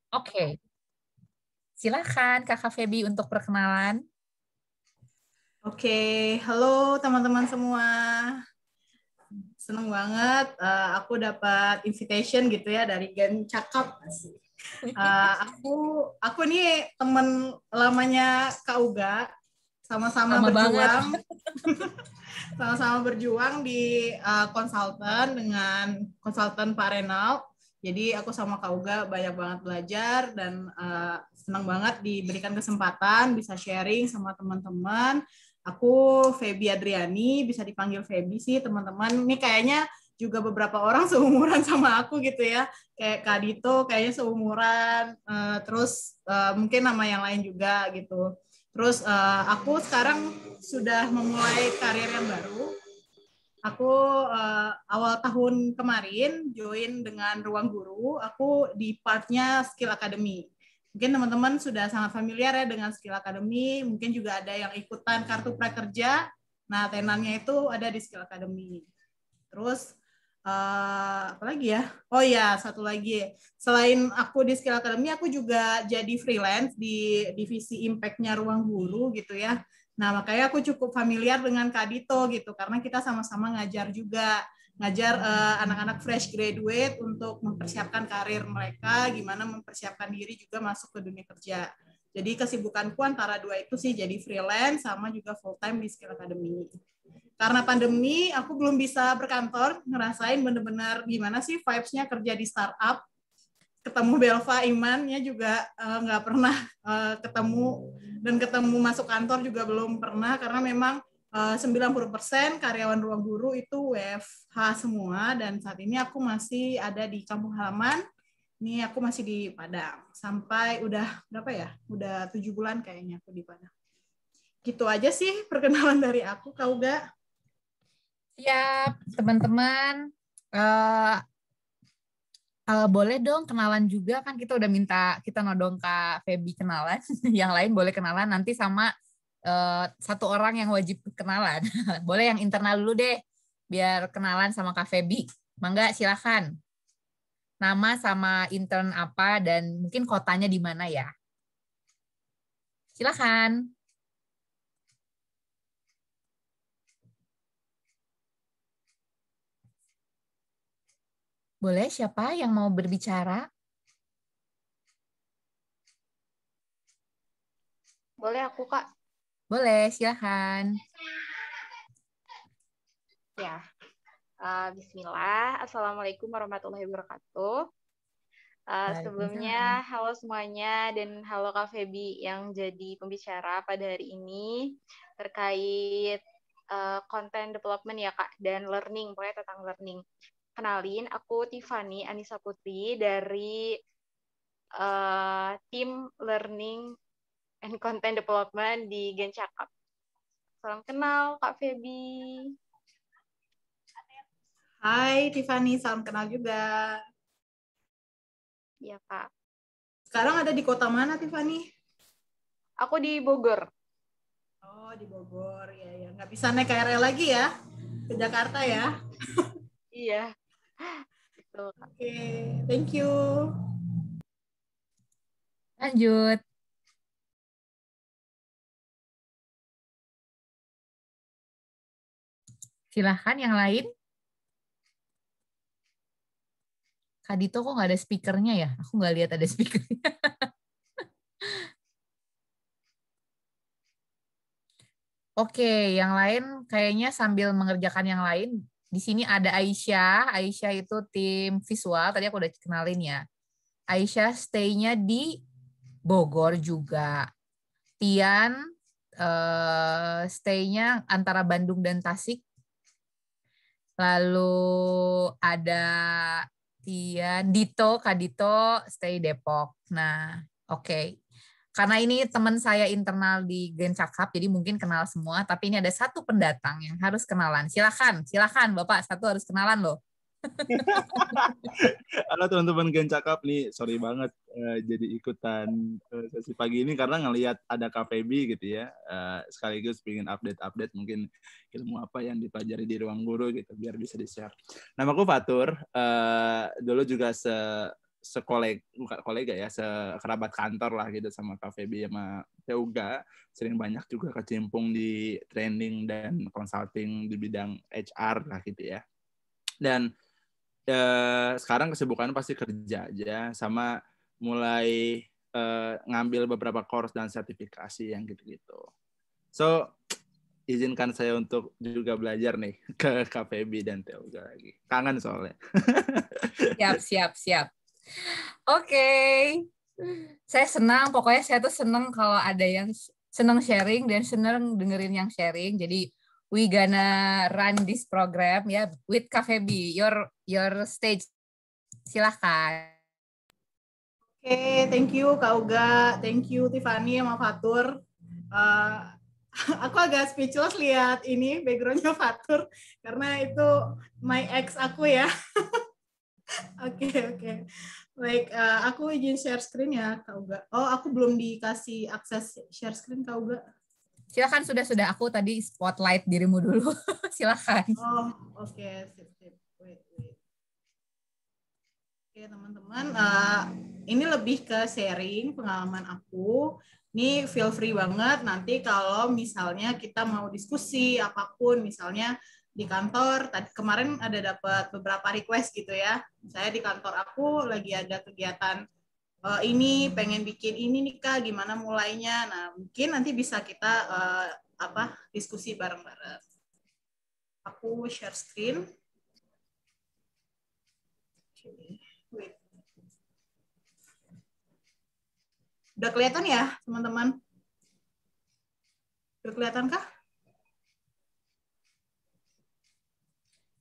Oke, silakan Kakak Feby untuk perkenalan. Oke, halo teman-teman semua. Seneng banget aku dapat invitation gitu ya dari Gen Cakap. Aku nih temen lamanya Kak Uga, sama-sama Lama banget. berjuang, sama-sama berjuang di konsultan dengan konsultan Pak Renal. Jadi aku sama Kak Uga banyak banget belajar dan senang banget diberikan kesempatan bisa sharing sama teman-teman. Aku Feby Adriani, bisa dipanggil Feby sih teman-teman. Ini kayaknya juga beberapa orang seumuran sama aku gitu ya. Kayak Kak Dito kayaknya seumuran, terus mungkin nama yang lain juga gitu. Terus aku sekarang sudah memulai karir yang baru. Aku awal tahun kemarin join dengan Ruang Guru. Aku di partnya Skill Academy. Mungkin teman-teman sudah sangat familiar ya dengan Skill Academy. Mungkin juga ada yang ikutan kartu prakerja. Nah, tenannya itu ada di Skill Academy. Terus apa lagi ya? Oh ya, satu lagi. Selain aku di Skill Academy, aku juga jadi freelance di divisi Impact-nya Ruang Guru gitu ya. Nah, makanya aku cukup familiar dengan Kak Dito gitu, karena kita sama-sama ngajar juga. Ngajar anak-anak fresh graduate untuk mempersiapkan karir mereka, gimana mempersiapkan diri juga masuk ke dunia kerja. Jadi kesibukanku antara dua itu sih, jadi freelance sama juga full time di Skill Academy. Karena pandemi, aku belum bisa berkantor, ngerasain bener-bener gimana sih vibes-nya kerja di startup. Ketemu Belva Imannya juga nggak pernah ketemu, dan ketemu masuk kantor juga belum pernah, karena memang 90% karyawan Ruang Guru itu WFH semua, dan saat ini aku masih ada di kampung halaman. Ini aku masih di Padang. Sampai udah berapa ya? Udah 7 bulan kayaknya aku di Padang. Gitu aja sih perkenalan dari aku, Kak Uga. Siap, teman-teman. Eh, boleh dong kenalan juga, kan kita udah minta, kita nodong Kak Feby kenalan. Yang lain boleh kenalan nanti sama satu orang yang wajib kenalan. Boleh yang internal dulu deh, biar kenalan sama Kak Feby. Mangga, silakan. Nama sama intern apa dan mungkin kotanya di mana ya. Silakan. Boleh, siapa yang mau berbicara? Boleh aku, Kak? Boleh, silakan. Ya. Bismillah. Assalamualaikum warahmatullahi wabarakatuh. Sebelumnya, halo semuanya dan halo Kak Feby yang jadi pembicara pada hari ini terkait content development ya Kak, dan learning, pokoknya tentang learning. Kenalin, aku Tiffany Anissa Putri dari tim Learning and Content Development di Gencakap. Salam kenal Kak Feby. Hai Tiffany, salam kenal juga. Iya Kak. Sekarang ada di kota mana Tiffany? Aku di Bogor. Oh di Bogor, ya. Nggak bisa naik KRL lagi ya? Ke Jakarta ya? Iya. Betul Kak. Oke, thank you. Lanjut. Silahkan yang lain. Kak Dito kok nggak ada speakernya ya? Aku nggak lihat ada speakernya. Oke, yang lain kayaknya sambil mengerjakan yang lain. Di sini ada Aisyah. Aisyah itu tim visual. Tadi aku udah kenalin ya. Aisyah stay-nya di Bogor juga. Tian stay-nya antara Bandung dan Tasik. Lalu ada Tian, Dito, Kak Dito stay Depok. Nah, oke. Karena ini teman saya internal di Gen Cakap, jadi mungkin kenal semua. Tapi ini ada satu pendatang yang harus kenalan. Silakan, silakan Bapak, satu harus kenalan loh. Halo teman-teman Gen Cakap nih, sorry banget jadi ikutan sesi pagi ini karena ngelihat ada KPB gitu ya, sekaligus pengen update mungkin ilmu apa yang dipelajari di ruang guru gitu biar bisa di-share. Namaku Fatur, dulu juga bukan kolega ya, sekerabat kantor lah gitu sama Kak Feby sama Teuga, sering banyak juga kecimpung di training dan consulting di bidang HR lah gitu ya. Dan sekarang kesibukannya pasti kerja aja sama mulai ngambil beberapa course dan sertifikasi yang gitu-gitu. So, izinkan saya untuk juga belajar nih ke Kak Feby dan Teuga lagi. Kangen soalnya. Siap. Oke. Saya senang, pokoknya saya tuh senang kalau ada yang senang sharing dan senang dengerin yang sharing. Jadi we gonna run this program ya with Kak Feby. Your stage. Silahkan. Oke, thank you Kak Uga, thank you Tiffany sama Fatur. Aku agak speechless lihat ini backgroundnya Fatur karena itu my ex aku ya. Oke. Baik, aku izin share screen ya Kak Uga. Oh, aku belum dikasih akses share screen Kak Uga. Silakan, sudah aku tadi spotlight dirimu dulu. Silakan. Oh, oke, sip. Wait. Oke, teman-teman, ini lebih ke sharing pengalaman aku. Ini feel free banget nanti kalau misalnya kita mau diskusi apapun, misalnya di kantor, tadi kemarin ada dapat beberapa request gitu ya. Saya di kantor aku lagi ada kegiatan ini, pengen bikin ini nih Kak, gimana mulainya. Nah, mungkin nanti bisa kita diskusi bareng-bareng. Aku share screen. Wait. Udah kelihatan ya, teman-teman? Udah kelihatan kah?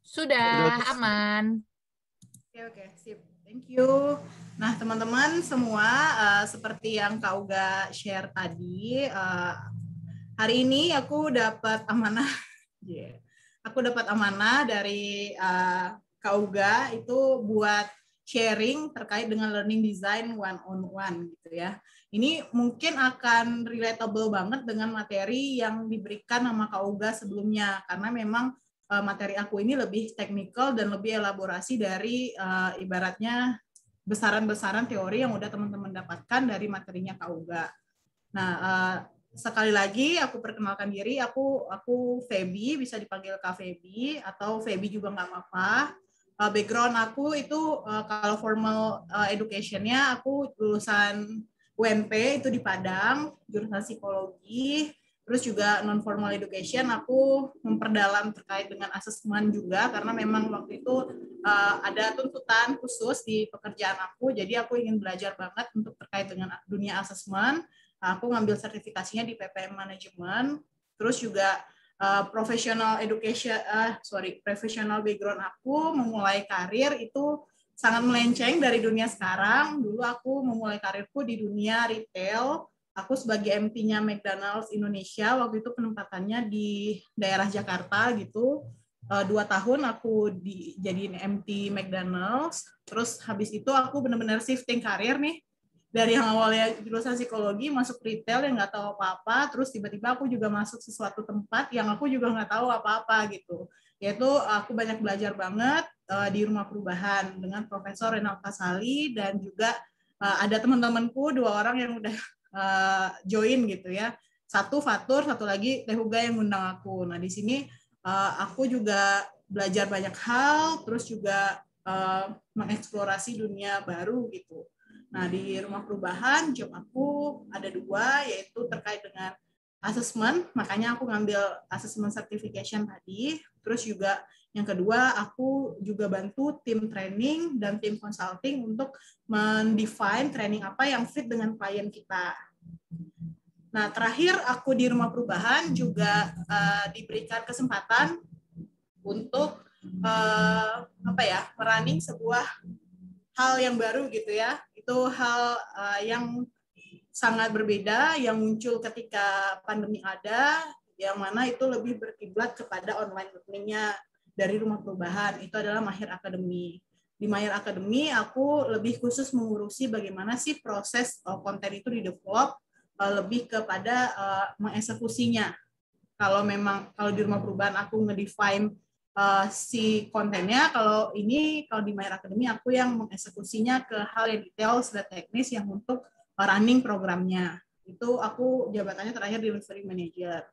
Sudah, aman. Oke, sip. Thank you. Nah, teman-teman semua, seperti yang Kak Uga share tadi, hari ini aku dapat amanah. Aku dapat amanah dari Kak Uga itu buat sharing terkait dengan learning design one-on-one gitu ya. Ini mungkin akan relatable banget dengan materi yang diberikan sama Kak Uga sebelumnya, karena memang materi aku ini lebih teknikal dan lebih elaborasi dari ibaratnya besaran-besaran teori yang udah teman-teman dapatkan dari materinya Kak Uga. Nah, sekali lagi aku perkenalkan diri, aku Feby, bisa dipanggil Kak Feby atau Feby juga nggak apa-apa. Background aku itu kalau formal education-nya aku lulusan UNP itu di Padang, jurusan psikologi. Terus juga non formal education aku memperdalam terkait dengan asesmen juga karena memang waktu itu ada tuntutan khusus di pekerjaan aku, jadi aku ingin belajar banget untuk terkait dengan dunia asesmen. Aku ngambil sertifikasinya di PPM Management. Terus juga professional background aku memulai karir itu sangat melenceng dari dunia sekarang. Dulu aku memulai karirku di dunia retail. Aku sebagai MT-nya McDonald's Indonesia, waktu itu penempatannya di daerah Jakarta gitu. 2 tahun aku dijadiin MT McDonald's. Terus habis itu aku benar-benar shifting karir nih. Dari yang awalnya jurusan psikologi masuk retail yang nggak tahu apa-apa, terus tiba-tiba aku juga masuk sesuatu tempat yang aku juga nggak tahu apa-apa gitu. Yaitu aku banyak belajar banget di Rumah Perubahan dengan Profesor Renal Kasali dan juga ada teman-temanku 2 orang yang udah join gitu ya. Satu Fatur, satu lagi Teuga yang ngundang aku. Nah di sini aku juga belajar banyak hal, terus juga mengeksplorasi dunia baru gitu. Nah, di Rumah Perubahan, job aku ada 2, yaitu terkait dengan assessment, makanya aku ngambil assessment certification tadi. Terus juga yang kedua, aku juga bantu tim training dan tim consulting untuk mendefine training apa yang fit dengan klien kita. Nah, terakhir aku di Rumah Perubahan juga diberikan kesempatan untuk running sebuah hal yang baru gitu ya. Itu hal yang sangat berbeda yang muncul ketika pandemi ada, yang mana itu lebih berkiblat kepada online learning-nya dari Rumah Perubahan. Itu adalah Mahir Academy. Di Mahir Academy aku lebih khusus mengurusi bagaimana sih proses konten itu di-develop, lebih kepada mengeksekusinya. Kalau di Rumah Perubahan aku ngedefine si kontennya. Kalau di My Hero Academy aku yang mengeksekusinya ke hal yang detail dan teknis yang untuk running programnya. Itu aku jabatannya terakhir delivery manager.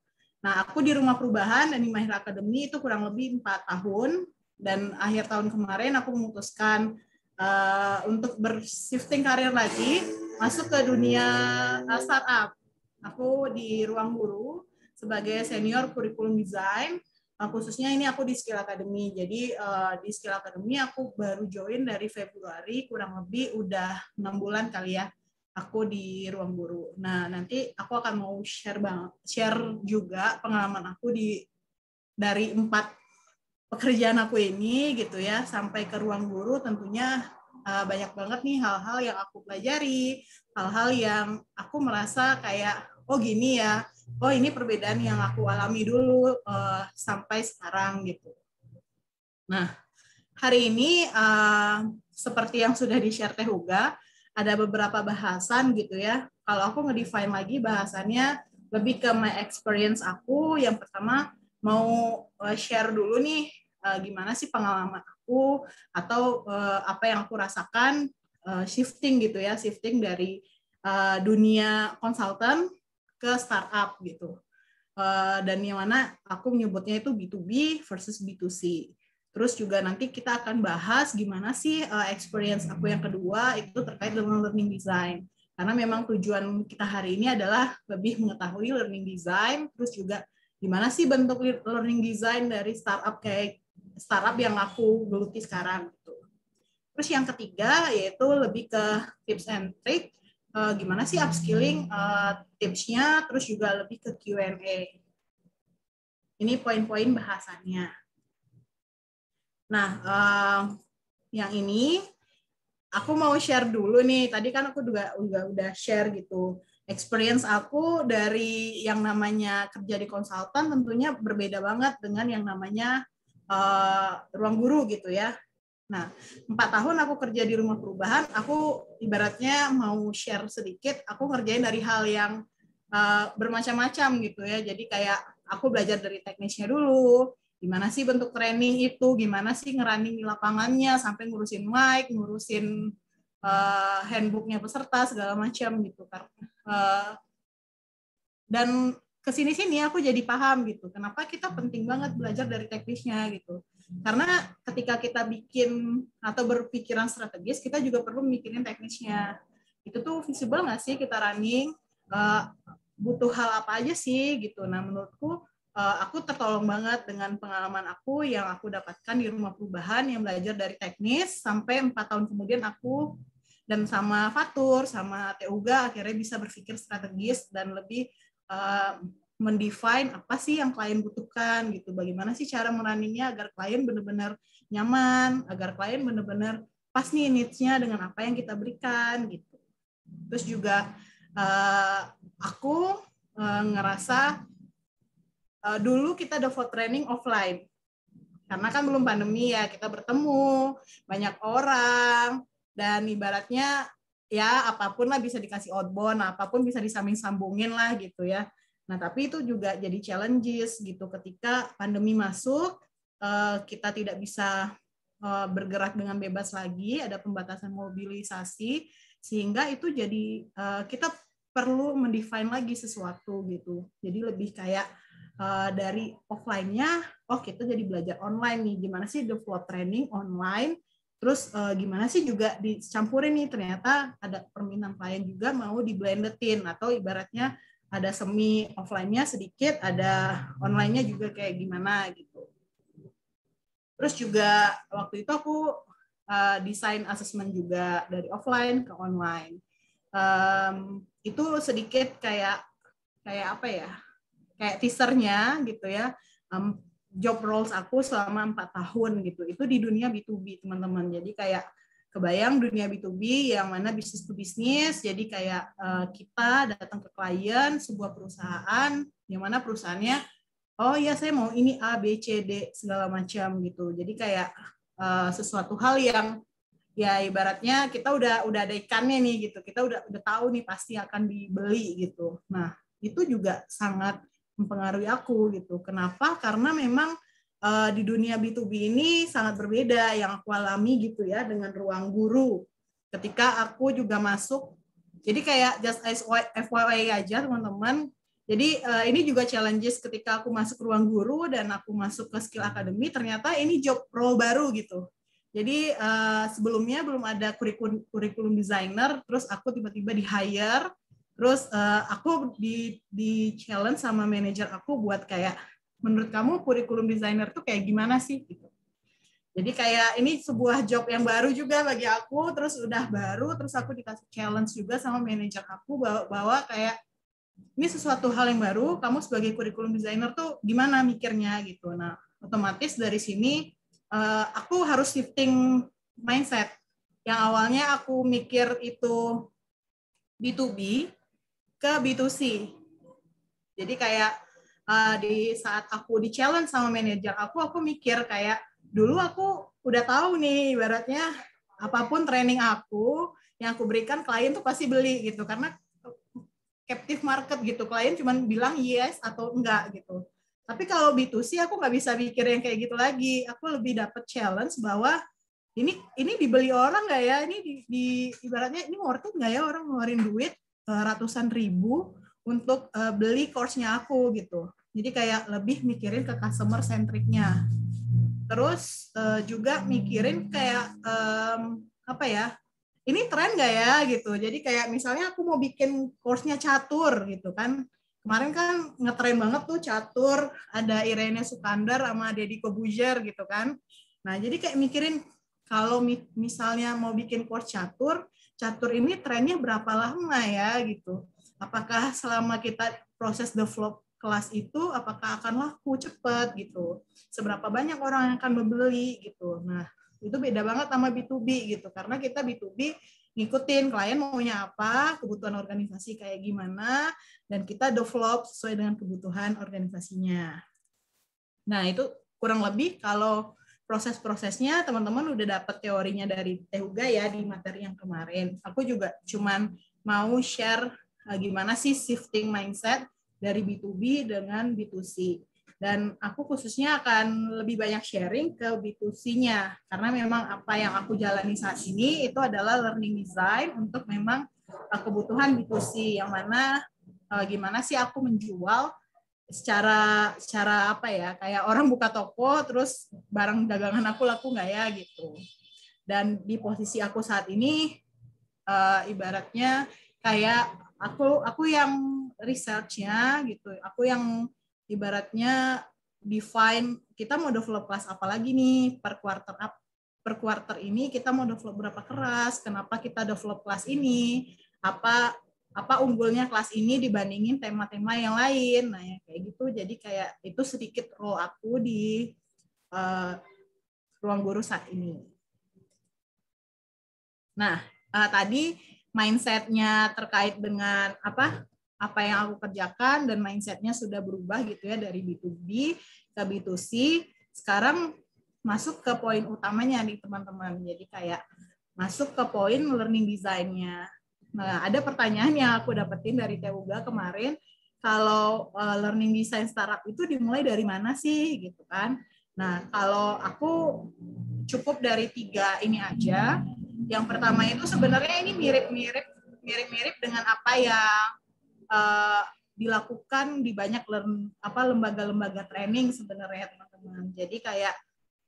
Nah, aku di Rumah Perubahan dan di My Hero Academy itu kurang lebih 4 tahun, dan akhir tahun kemarin aku memutuskan untuk bershifting karir lagi, masuk ke dunia startup. Aku di Ruang Guru sebagai senior curriculum design, khususnya ini aku di Skill Academy. Jadi di Skill Academy aku baru join dari Februari, kurang lebih udah 6 bulan kali ya aku di Ruang Guru. Nah, nanti aku akan mau share juga pengalaman aku dari 4 pekerjaan aku ini gitu ya, sampai ke Ruang Guru. Tentunya banyak banget nih hal-hal yang aku pelajari, hal-hal yang aku merasa kayak, oh gini ya, oh ini perbedaan yang aku alami dulu sampai sekarang gitu. Nah, hari ini seperti yang sudah di-share Teh Uga, ada beberapa bahasan gitu ya. Kalau aku nge-define lagi bahasannya lebih ke my experience aku. Yang pertama mau share dulu nih gimana sih pengalaman aku atau apa yang aku rasakan shifting gitu ya, shifting dari dunia konsultan ke startup gitu. Dan yang mana aku menyebutnya itu B2B versus B2C. Terus juga nanti kita akan bahas gimana sih experience aku yang kedua itu terkait dengan learning design. Karena memang tujuan kita hari ini adalah lebih mengetahui learning design, terus juga gimana sih bentuk learning design dari startup kayak startup yang aku geluti sekarang. Gitu. Terus yang ketiga yaitu lebih ke tips and trick, gimana sih upskilling tipsnya, terus juga lebih ke Q&A. Ini poin-poin bahasannya. Nah, yang ini aku mau share dulu nih. Tadi kan aku juga udah share gitu. Experience aku dari yang namanya kerja di konsultan tentunya berbeda banget dengan yang namanya Ruang Guru gitu ya. Nah, 4 tahun aku kerja di Rumah Perubahan, aku ibaratnya mau share sedikit, aku ngerjain dari hal yang bermacam-macam gitu ya. Jadi kayak aku belajar dari teknisnya dulu, gimana sih bentuk training itu, gimana sih ngerunning di lapangannya, sampai ngurusin mic, ngurusin handbooknya peserta, segala macam gitu. Dan kesini-sini aku jadi paham gitu, kenapa kita penting banget belajar dari teknisnya gitu. Karena ketika kita bikin atau berpikiran strategis, kita juga perlu mikirin teknisnya. Itu tuh visible nggak sih kita running, butuh hal apa aja sih gitu. Nah menurutku aku tertolong banget dengan pengalaman aku yang aku dapatkan di Rumah Perubahan yang belajar dari teknis, sampai 4 tahun kemudian aku dan sama Fatur, sama Teh Uga akhirnya bisa berpikir strategis dan lebih mendefine apa sih yang klien butuhkan gitu. Bagaimana sih cara merunningnya agar klien benar-benar nyaman, agar klien benar-benar pas nih needs-nya dengan apa yang kita berikan gitu. Terus juga aku ngerasa dulu kita default training offline. Karena kan belum pandemi ya, kita bertemu banyak orang dan ibaratnya ya apapun lah bisa dikasih outbound, apapun bisa disambung-sambungin lah gitu ya. Nah tapi itu juga jadi challenges gitu ketika pandemi masuk, kita tidak bisa bergerak dengan bebas lagi, ada pembatasan mobilisasi, sehingga itu jadi kita perlu mendefine lagi sesuatu gitu. Jadi lebih kayak dari offline-nya, oh kita jadi belajar online nih, gimana sih the flow training online, terus gimana sih juga dicampurin nih, ternyata ada permintaan klien juga mau di-blendetin, atau ibaratnya ada semi offline-nya sedikit, ada online-nya juga kayak gimana gitu. Terus juga waktu itu aku desain assessment juga dari offline ke online. Itu sedikit kayak apa ya? Kayak teasernya gitu ya. Job roles aku selama 4 tahun gitu. Itu di dunia B2B, teman-teman. Jadi kayak kebayang dunia B2B yang mana bisnis to bisnis. Jadi kayak kita datang ke klien sebuah perusahaan yang mana perusahaannya oh ya saya mau ini A, B, C, D segala macam gitu. Jadi kayak sesuatu hal yang ya ibaratnya kita udah ada ikannya nih gitu. Kita udah tahu nih pasti akan dibeli gitu. Nah, itu juga sangat mempengaruhi aku gitu. Kenapa? Karena memang di dunia B2B ini sangat berbeda yang aku alami gitu ya dengan ruang guru. Ketika aku juga masuk, jadi kayak just FYI aja teman-teman. Jadi ini juga challenges ketika aku masuk ruang guru dan aku masuk ke Skill Academy, ternyata ini job role baru gitu. Jadi sebelumnya belum ada kurikulum designer, terus aku tiba-tiba di hire, terus aku di challenge sama manajer aku buat kayak, menurut kamu kurikulum designer tuh kayak gimana sih? Gitu. Jadi kayak ini sebuah job yang baru juga bagi aku, terus udah baru, terus aku dikasih challenge juga sama manajer aku bahwa kayak ini sesuatu hal yang baru, kamu sebagai kurikulum designer tuh gimana mikirnya gitu. Nah, otomatis dari sini aku harus shifting mindset. Yang awalnya aku mikir itu B2B ke B2C. Jadi kayak di saat aku di challenge sama manajer aku mikir kayak dulu aku udah tahu nih ibaratnya apapun training aku yang aku berikan klien tuh pasti beli gitu karena captive market gitu, klien cuma bilang yes atau enggak gitu. Tapi kalau B2C aku nggak bisa mikir yang kayak gitu lagi, aku lebih dapat challenge bahwa ini dibeli orang nggak ya, ini di ibaratnya ini worth it nggak ya orang ngeluarin duit ratusan ribu untuk beli course-nya aku gitu. Jadi kayak lebih mikirin ke customer centric-nya. Terus juga mikirin kayak apa ya? Ini tren nggak ya gitu. Jadi kayak misalnya aku mau bikin course-nya catur gitu kan. Kemarin kan ngetren banget tuh catur, ada Irene Sukandar sama Deddy Kobuzer gitu kan. Nah, jadi kayak mikirin kalau misalnya mau bikin course catur ini trennya berapa lama ya gitu. Apakah selama kita proses develop kelas itu apakah akan laku cepat gitu. Seberapa banyak orang yang akan membeli gitu. Nah, itu beda banget sama B2B gitu. Karena kita B2B ngikutin klien maunya apa, kebutuhan organisasi kayak gimana, dan kita develop sesuai dengan kebutuhan organisasinya. Nah, itu kurang lebih kalau proses-prosesnya teman-teman udah dapat teorinya dari Tehuga ya di materi yang kemarin. Aku juga cuman mau share gimana sih shifting mindset dari B2B dengan B2C. Dan aku khususnya akan lebih banyak sharing ke B2C-nya. Karena memang apa yang aku jalani saat ini itu adalah learning design untuk memang kebutuhan B2C. Yang mana gimana sih aku menjual secara apa ya, kayak orang buka toko terus barang dagangan aku laku nggak ya gitu. Dan di posisi aku saat ini ibaratnya kayak aku yang research-nya gitu, aku yang ibaratnya define kita mau develop kelas apa lagi nih per quarter ini kita mau develop berapa kelas, kenapa kita develop kelas ini, apa unggulnya kelas ini dibandingin tema-tema yang lain. Nah, ya kayak gitu. Jadi kayak itu sedikit role aku di ruang guru saat ini. Nah, tadi mindset-nya terkait dengan apa yang aku kerjakan dan mindset-nya sudah berubah gitu ya dari B2B ke B2C. Sekarang masuk ke poin utamanya nih teman-teman. Jadi kayak masuk ke poin learning design-nya. Nah, ada pertanyaan yang aku dapetin dari Tehuga kemarin, kalau learning design startup itu dimulai dari mana sih, gitu kan? Nah, kalau aku cukup dari 3 ini aja. Yang pertama itu sebenarnya ini mirip-mirip dengan apa yang dilakukan di banyak lembaga-lembaga training sebenarnya teman-teman. Jadi kayak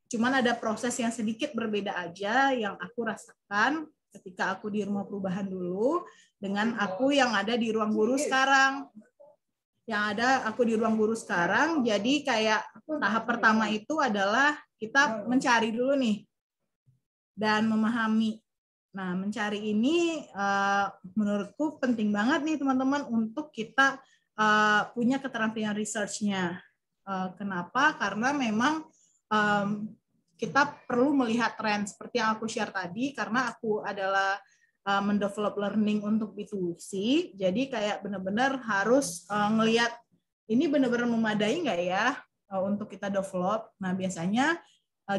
cuman ada proses yang sedikit berbeda aja yang aku rasakan ketika aku di rumah perubahan dulu dengan aku yang ada di ruang guru sekarang. Yang ada aku di ruang guru sekarang, jadi kayak tahap pertama itu adalah kita mencari dulu nih dan memahami. Nah, mencari ini menurutku penting banget nih teman-teman untuk kita punya keterampilan research-nya. Kenapa? Karena memang kita perlu melihat tren seperti yang aku share tadi, karena aku adalah mendevelop learning untuk B2C, jadi kayak benar-benar harus ngelihat ini benar-benar memadai nggak ya untuk kita develop. Nah, biasanya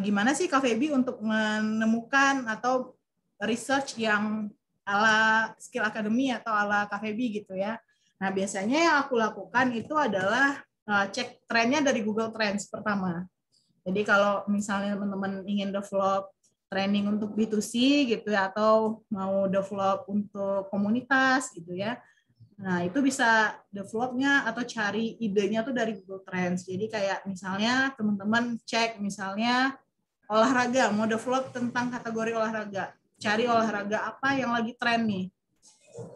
gimana sih Kak Feby untuk menemukan atau research yang ala Skill Academy atau ala Kak Feby gitu ya. Nah, biasanya yang aku lakukan itu adalah cek trennya dari Google Trends pertama. Jadi kalau misalnya teman-teman ingin develop training untuk B2C gitu ya, atau mau develop untuk komunitas gitu ya, nah itu bisa developnya atau cari idenya tuh dari Google Trends. Jadi kayak misalnya teman-teman cek misalnya olahraga, mau develop tentang kategori olahraga, cari olahraga apa yang lagi tren nih,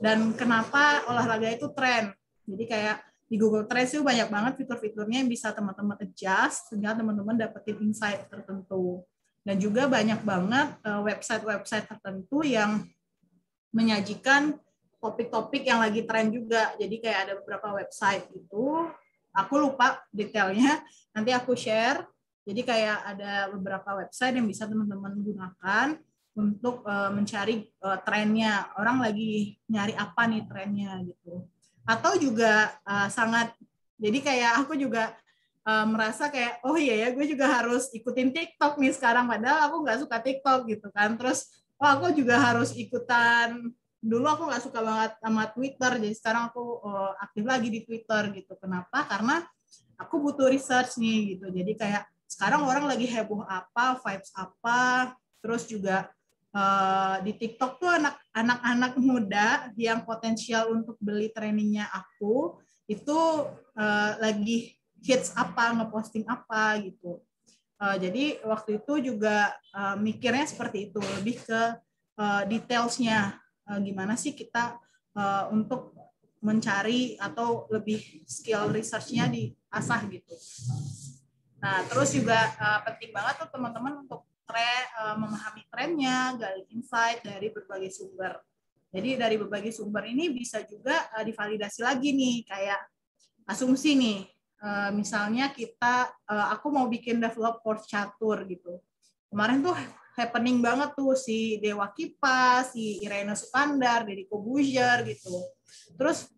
dan kenapa olahraga itu tren. Jadi kayak di Google Trends itu banyak banget fitur-fiturnya yang bisa teman-teman adjust sehingga teman-teman dapetin insight tertentu. Dan juga banyak banget website-website tertentu yang menyajikan topik-topik yang lagi tren juga. Jadi kayak ada beberapa website itu, aku lupa detailnya, nanti aku share. Jadi kayak ada beberapa website yang bisa teman-teman gunakan untuk mencari trennya. Orang lagi nyari apa nih trennya gitu. Atau juga jadi kayak aku juga merasa kayak, oh iya ya, gue juga harus ikutin TikTok nih sekarang, padahal aku nggak suka TikTok gitu kan. Terus, aku juga harus ikutan, dulu aku nggak suka banget sama Twitter, jadi sekarang aku aktif lagi di Twitter gitu. Kenapa? Karena aku butuh research nih gitu. Jadi kayak sekarang orang lagi heboh apa, vibes apa, terus juga di TikTok tuh anak-anak muda yang potensial untuk beli trainingnya aku itu lagi hits apa, ngeposting apa gitu. Jadi waktu itu juga mikirnya seperti itu, lebih ke detailsnya, gimana sih kita untuk mencari atau lebih skill research-nya diasah gitu. Nah, terus juga penting banget tuh teman-teman untuk memahami trennya, gali insight dari berbagai sumber. Jadi dari berbagai sumber ini bisa juga divalidasi lagi nih, kayak asumsi nih. Misalnya aku mau bikin develop course catur gitu. Kemarin tuh happening banget tuh si Dewa Kipas, si Irene Sukandar, Deddy Kobuzier gitu. Terus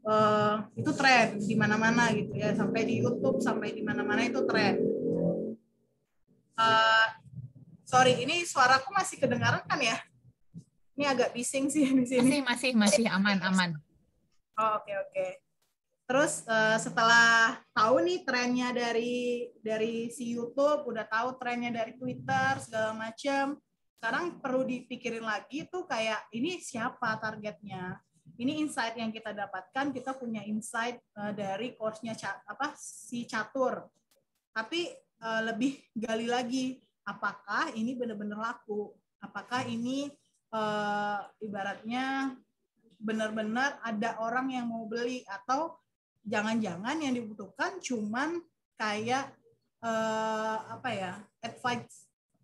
itu tren di mana-mana gitu ya, sampai di YouTube, sampai di mana-mana itu tren. Sorry, ini suaraku masih kedengaran kan ya? Ini agak bising sih di sini. Masih aman. Oh, oke. Terus setelah tahu nih trennya dari si YouTube, udah tahu trennya dari Twitter segala macam, sekarang perlu dipikirin lagi tuh kayak ini siapa targetnya. Ini insight yang kita dapatkan, kita punya insight dari course-nya si catur. Tapi lebih gali lagi, apakah ini benar-benar laku? Apakah ini ibaratnya benar-benar ada orang yang mau beli, atau jangan-jangan yang dibutuhkan cuman kayak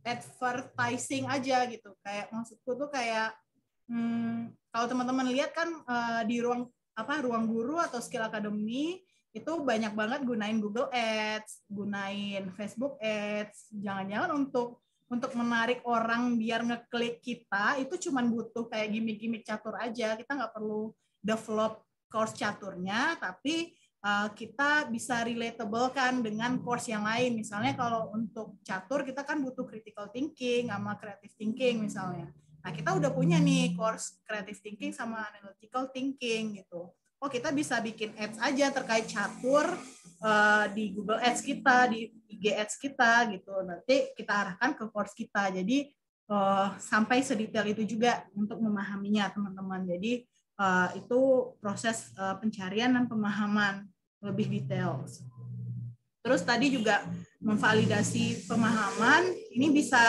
advertising aja gitu. Kayak maksudku tuh kayak kalau teman-teman lihat kan di ruang guru atau skill academy itu banyak banget gunain Google Ads, gunain Facebook Ads. Jangan-jangan untuk menarik orang biar ngeklik kita itu cuman butuh kayak gimmick-gimmick catur aja. Kita nggak perlu develop course caturnya, tapi kita bisa relatable kan dengan course yang lain. Misalnya kalau untuk catur kita kan butuh critical thinking sama creative thinking misalnya. Nah, kita udah punya nih course creative thinking sama analytical thinking gitu. Oh, kita bisa bikin ads aja terkait catur di Google Ads kita, di IG Ads kita gitu. Nanti kita arahkan ke course kita. Jadi sampai sedetail itu juga untuk memahaminya teman-teman. Jadi itu proses pencarian dan pemahaman lebih detail. Terus tadi juga memvalidasi pemahaman, ini bisa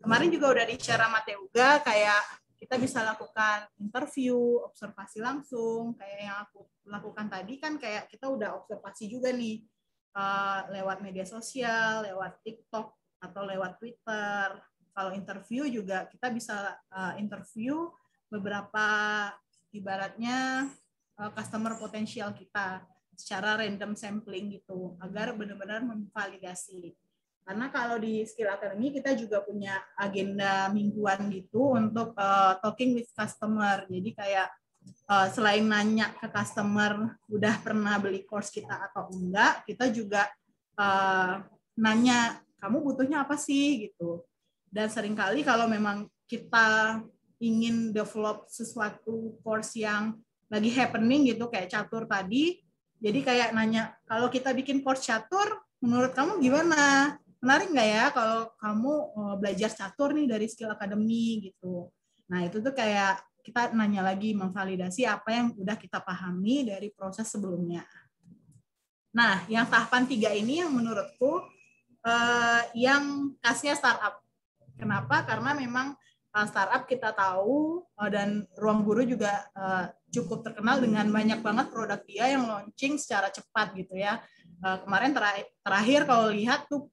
kemarin juga udah di-share sama Teuga, kayak kita bisa lakukan interview, observasi langsung, kayak yang aku lakukan tadi kan kayak kita udah observasi juga nih lewat media sosial, lewat TikTok atau lewat Twitter. Kalau interview juga kita bisa interview beberapa ibaratnya customer potensial kita secara random sampling gitu agar benar-benar memvalidasi. Karena kalau di Skill Academy kita juga punya agenda mingguan gitu untuk talking with customer. Jadi kayak selain nanya ke customer udah pernah beli course kita atau enggak, kita juga nanya kamu butuhnya apa sih gitu. Dan seringkali kalau memang kita ingin develop sesuatu course yang lagi happening gitu kayak catur tadi, jadi kayak nanya kalau kita bikin course catur menurut kamu gimana? menarik nggak ya kalau kamu belajar catur nih dari Skill Academy gitu. Nah itu tuh kayak kita nanya lagi, memvalidasi apa yang udah kita pahami dari proses sebelumnya. Nah yang tahapan 3 ini yang menurutku yang khasnya startup. Kenapa? Karena memang startup kita tahu dan Ruang Guru juga cukup terkenal dengan banyak banget produk dia yang launching secara cepat gitu ya. Kemarin terakhir kalau lihat tuh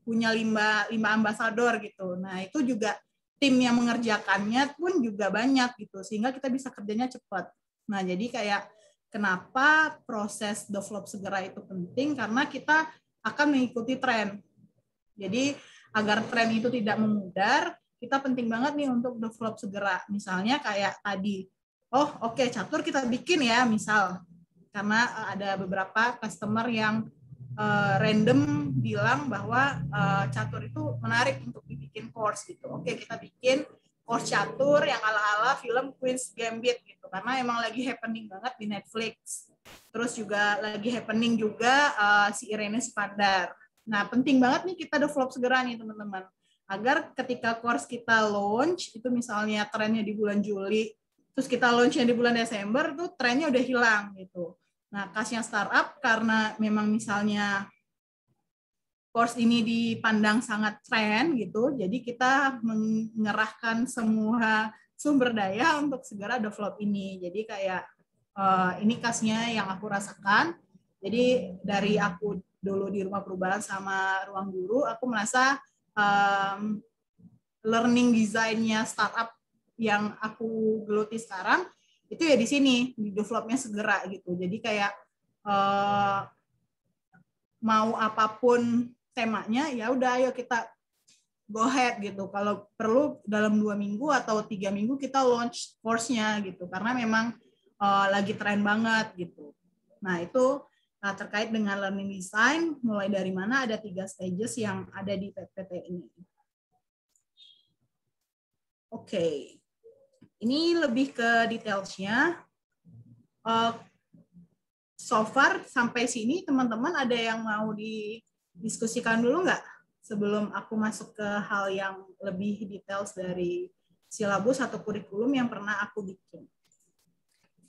punya 5 ambasador gitu. Nah itu juga tim yang mengerjakannya pun juga banyak gitu, sehingga kita bisa kerjanya cepat. Nah jadi kayak kenapa proses develop segera itu penting, karena kita akan mengikuti tren. Jadi agar tren itu tidak memudar, kita penting banget nih untuk develop segera. Misalnya kayak tadi, oke, catur kita bikin ya, misal. Karena ada beberapa customer yang random bilang bahwa catur itu menarik untuk dibikin course gitu. Oke, kita bikin course catur yang ala-ala film Queen's Gambit gitu. Karena emang lagi happening banget di Netflix. Terus juga lagi happening juga si Irene Spandar. Nah, penting banget nih kita develop segera nih teman-teman. Agar ketika course kita launch, itu misalnya trennya di bulan Juli, terus kita launch-nya di bulan Desember, tuh trennya udah hilang gitu. Nah, khasnya startup karena memang misalnya course ini dipandang sangat tren gitu, jadi kita mengerahkan semua sumber daya untuk segera develop ini. Jadi kayak ini khasnya yang aku rasakan. Jadi dari aku dulu di Rumah Perubahan sama Ruang Guru, aku merasa learning design-nya startup yang aku geluti sekarang itu ya di sini, di developnya segera gitu. Jadi kayak mau apapun temanya, ya udah ayo kita go ahead gitu. Kalau perlu dalam 2 minggu atau 3 minggu kita launch course-nya gitu, karena memang lagi tren banget gitu. Nah itu terkait dengan learning design, mulai dari mana ada 3 stages yang ada di PPT ini. Oke. Ini lebih ke detailsnya. So far sampai sini teman-teman ada yang mau didiskusikan dulu nggak? Sebelum aku masuk ke hal yang lebih details dari silabus atau kurikulum yang pernah aku bikin.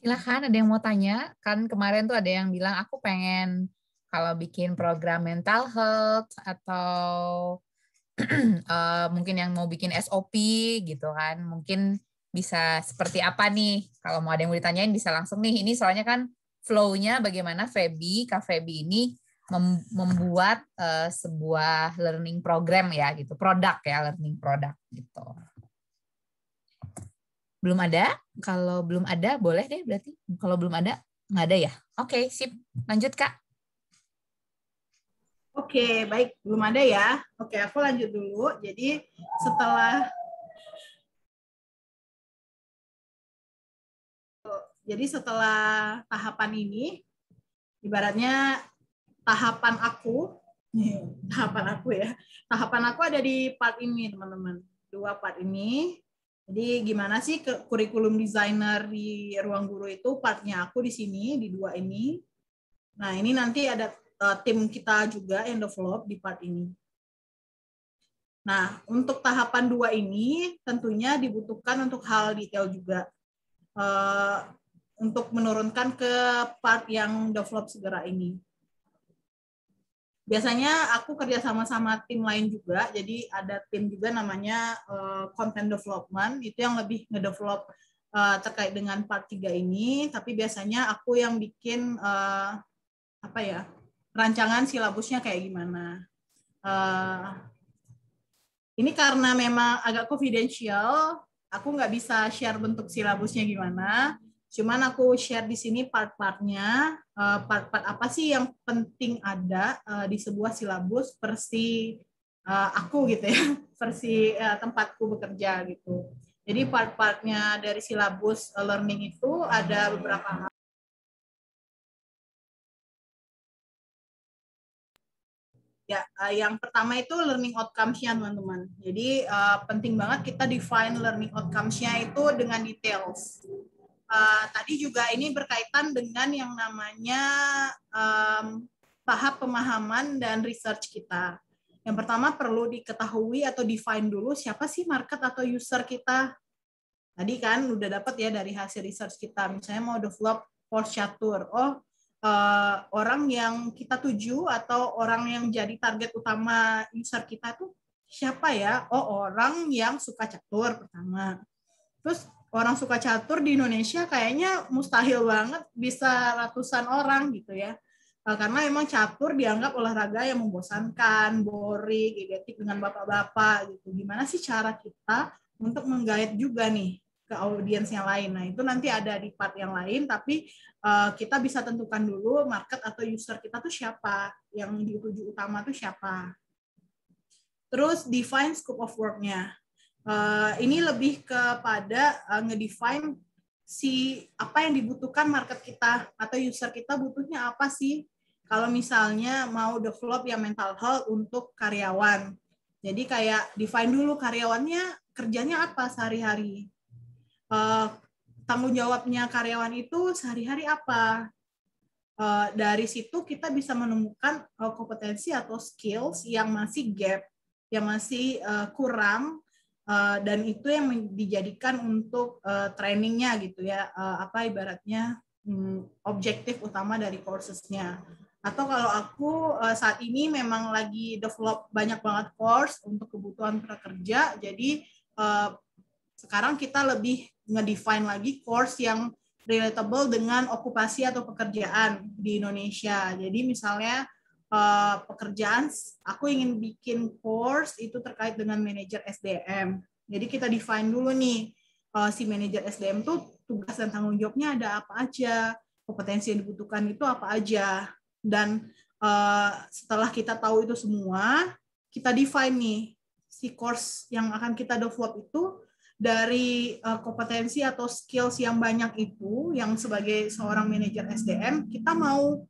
Silahkan, ada yang mau tanya? Kan kemarin tuh ada yang bilang aku pengen kalau bikin program mental health atau mungkin yang mau bikin SOP gitu kan. Mungkin bisa seperti apa nih? Kalau mau ada yang mau ditanyain bisa langsung nih. Ini soalnya kan flow-nya bagaimana Kak Feby ini membuat sebuah learning program ya gitu. Produk ya, learning product gitu. Belum ada? Kalau belum ada boleh deh berarti. Kalau belum ada, nggak ada ya? Oke, sip. Lanjut Kak. Oke, baik. Belum ada ya. Oke, aku lanjut dulu. Jadi setelah tahapan ini, ibaratnya tahapan aku ya. Tahapan aku ada di part ini, teman-teman. 2 part ini. Jadi gimana sih kurikulum designer di Ruang Guru itu, partnya aku di sini, di 2 ini. Nah, ini nanti ada tim kita juga yang develop di part ini. Nah, untuk tahapan 2 ini tentunya dibutuhkan untuk hal detail juga. Untuk menurunkan ke part yang develop segera ini. Biasanya aku kerja sama tim lain juga, jadi ada tim juga namanya content development, itu yang lebih ngedevelop terkait dengan part 3 ini, tapi biasanya aku yang bikin rancangan silabusnya kayak gimana. Ini karena memang agak confidential, aku nggak bisa share bentuk silabusnya gimana. Cuman aku share di sini part-partnya, part-part apa sih yang penting ada di sebuah silabus versi aku gitu ya, versi tempatku bekerja gitu. Jadi part-partnya dari silabus learning itu ada beberapa hal. Ya, yang pertama itu learning outcomes-nya, teman-teman. Jadi penting banget kita define learning outcomes-nya itu dengan details. Tadi juga ini berkaitan dengan yang namanya tahap pemahaman dan research kita. Yang pertama perlu diketahui atau define dulu siapa sih market atau user kita. Tadi kan udah dapat ya dari hasil research kita, misalnya mau develop course catur. Orang yang kita tuju atau orang yang jadi target utama user kita tuh siapa ya? Orang yang suka catur pertama. Terus orang suka catur di Indonesia kayaknya mustahil banget bisa ratusan orang gitu ya. Karena memang catur dianggap olahraga yang membosankan, boring, identik dengan bapak-bapak gitu. Gimana sih cara kita untuk menggait juga nih ke audiens yang lain? Nah, itu nanti ada di part yang lain, tapi kita bisa tentukan dulu market atau user kita tuh siapa, yang dituju utama tuh siapa. Terus define scope of work-nya. Ini lebih kepada ngedefine apa yang dibutuhkan market kita atau user kita butuhnya apa sih. Kalau misalnya mau develop yang mental health untuk karyawan. Jadi kayak define dulu karyawannya kerjanya apa sehari-hari. Tanggung jawabnya karyawan itu sehari-hari apa. Dari situ kita bisa menemukan kompetensi atau skills yang masih gap, yang masih kurang, dan itu yang dijadikan untuk trainingnya gitu ya, ibaratnya objektif utama dari courses-nya. Atau kalau aku saat ini memang lagi develop banyak banget course untuk kebutuhan prakerja, jadi sekarang kita lebih ngedefine lagi course yang relatable dengan okupasi atau pekerjaan di Indonesia. Jadi misalnya pekerjaan, aku ingin bikin course itu terkait dengan manajer SDM. Jadi kita define dulu nih, si manajer SDM tuh tugas dan tanggung jawabnya ada apa aja, kompetensi yang dibutuhkan itu apa aja. Dan setelah kita tahu itu semua, kita define nih, si course yang akan kita develop itu dari kompetensi atau skills yang banyak itu, yang sebagai seorang manajer SDM, kita mau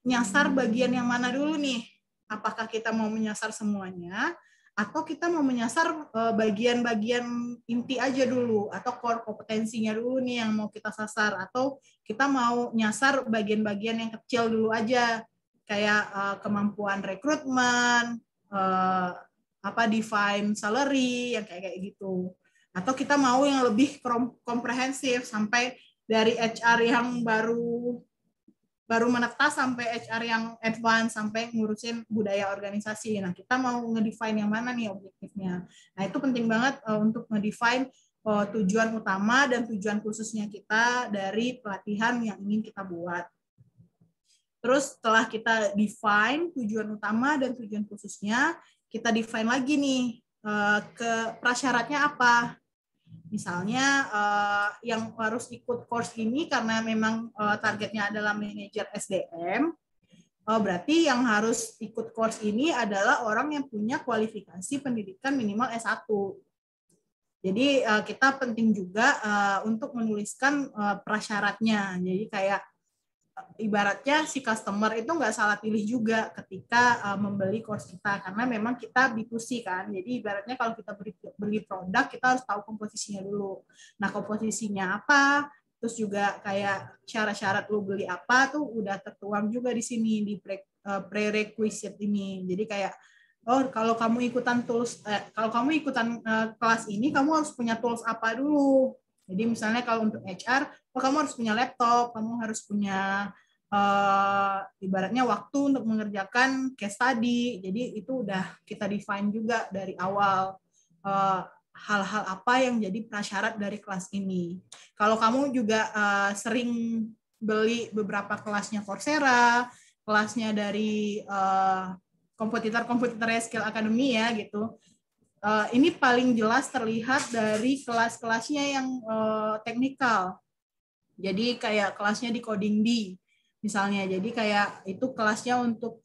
nyasar bagian yang mana dulu nih? Apakah kita mau menyasar semuanya, atau kita mau menyasar bagian-bagian inti aja dulu, atau core kompetensinya dulu nih yang mau kita sasar, atau kita mau nyasar bagian-bagian yang kecil dulu aja, kayak kemampuan rekrutmen, define salary, yang kayak gitu. Atau kita mau yang lebih komprehensif, sampai dari HR yang baru menetas sampai HR yang advance, sampai ngurusin budaya organisasi. Nah, kita mau ngedefine yang mana nih objektifnya. Nah, itu penting banget untuk ngedefine tujuan utama dan tujuan khususnya kita dari pelatihan yang ingin kita buat. Terus setelah kita define tujuan utama dan tujuan khususnya, kita define lagi nih ke prasyaratnya apa. Misalnya yang harus ikut course ini karena memang targetnya adalah manajer SDM, berarti yang harus ikut course ini adalah orang yang punya kualifikasi pendidikan minimal S1. Jadi kita penting juga untuk menuliskan prasyaratnya. Jadi kayak ibaratnya si customer itu nggak salah pilih juga ketika membeli course kita, karena memang kita B2C kan. Jadi ibaratnya kalau kita beli produk, kita harus tahu komposisinya dulu. Nah, komposisinya apa, terus juga kayak syarat-syarat lu beli apa tuh udah tertuang juga di sini di prerequisite ini. Jadi kayak kalau kamu ikutan kelas ini, kamu harus punya tools apa dulu. Jadi misalnya kalau untuk HR, kamu harus punya laptop, kamu harus punya ibaratnya waktu untuk mengerjakan case study. Jadi itu udah kita define juga dari awal hal-hal apa yang jadi prasyarat dari kelas ini. Kalau kamu juga sering beli beberapa kelasnya Coursera, kelasnya dari kompetitor Skill Academy ya gitu. Ini paling jelas terlihat dari kelas-kelasnya yang teknikal. Jadi kayak kelasnya di Coding Bee misalnya. Jadi kayak itu kelasnya untuk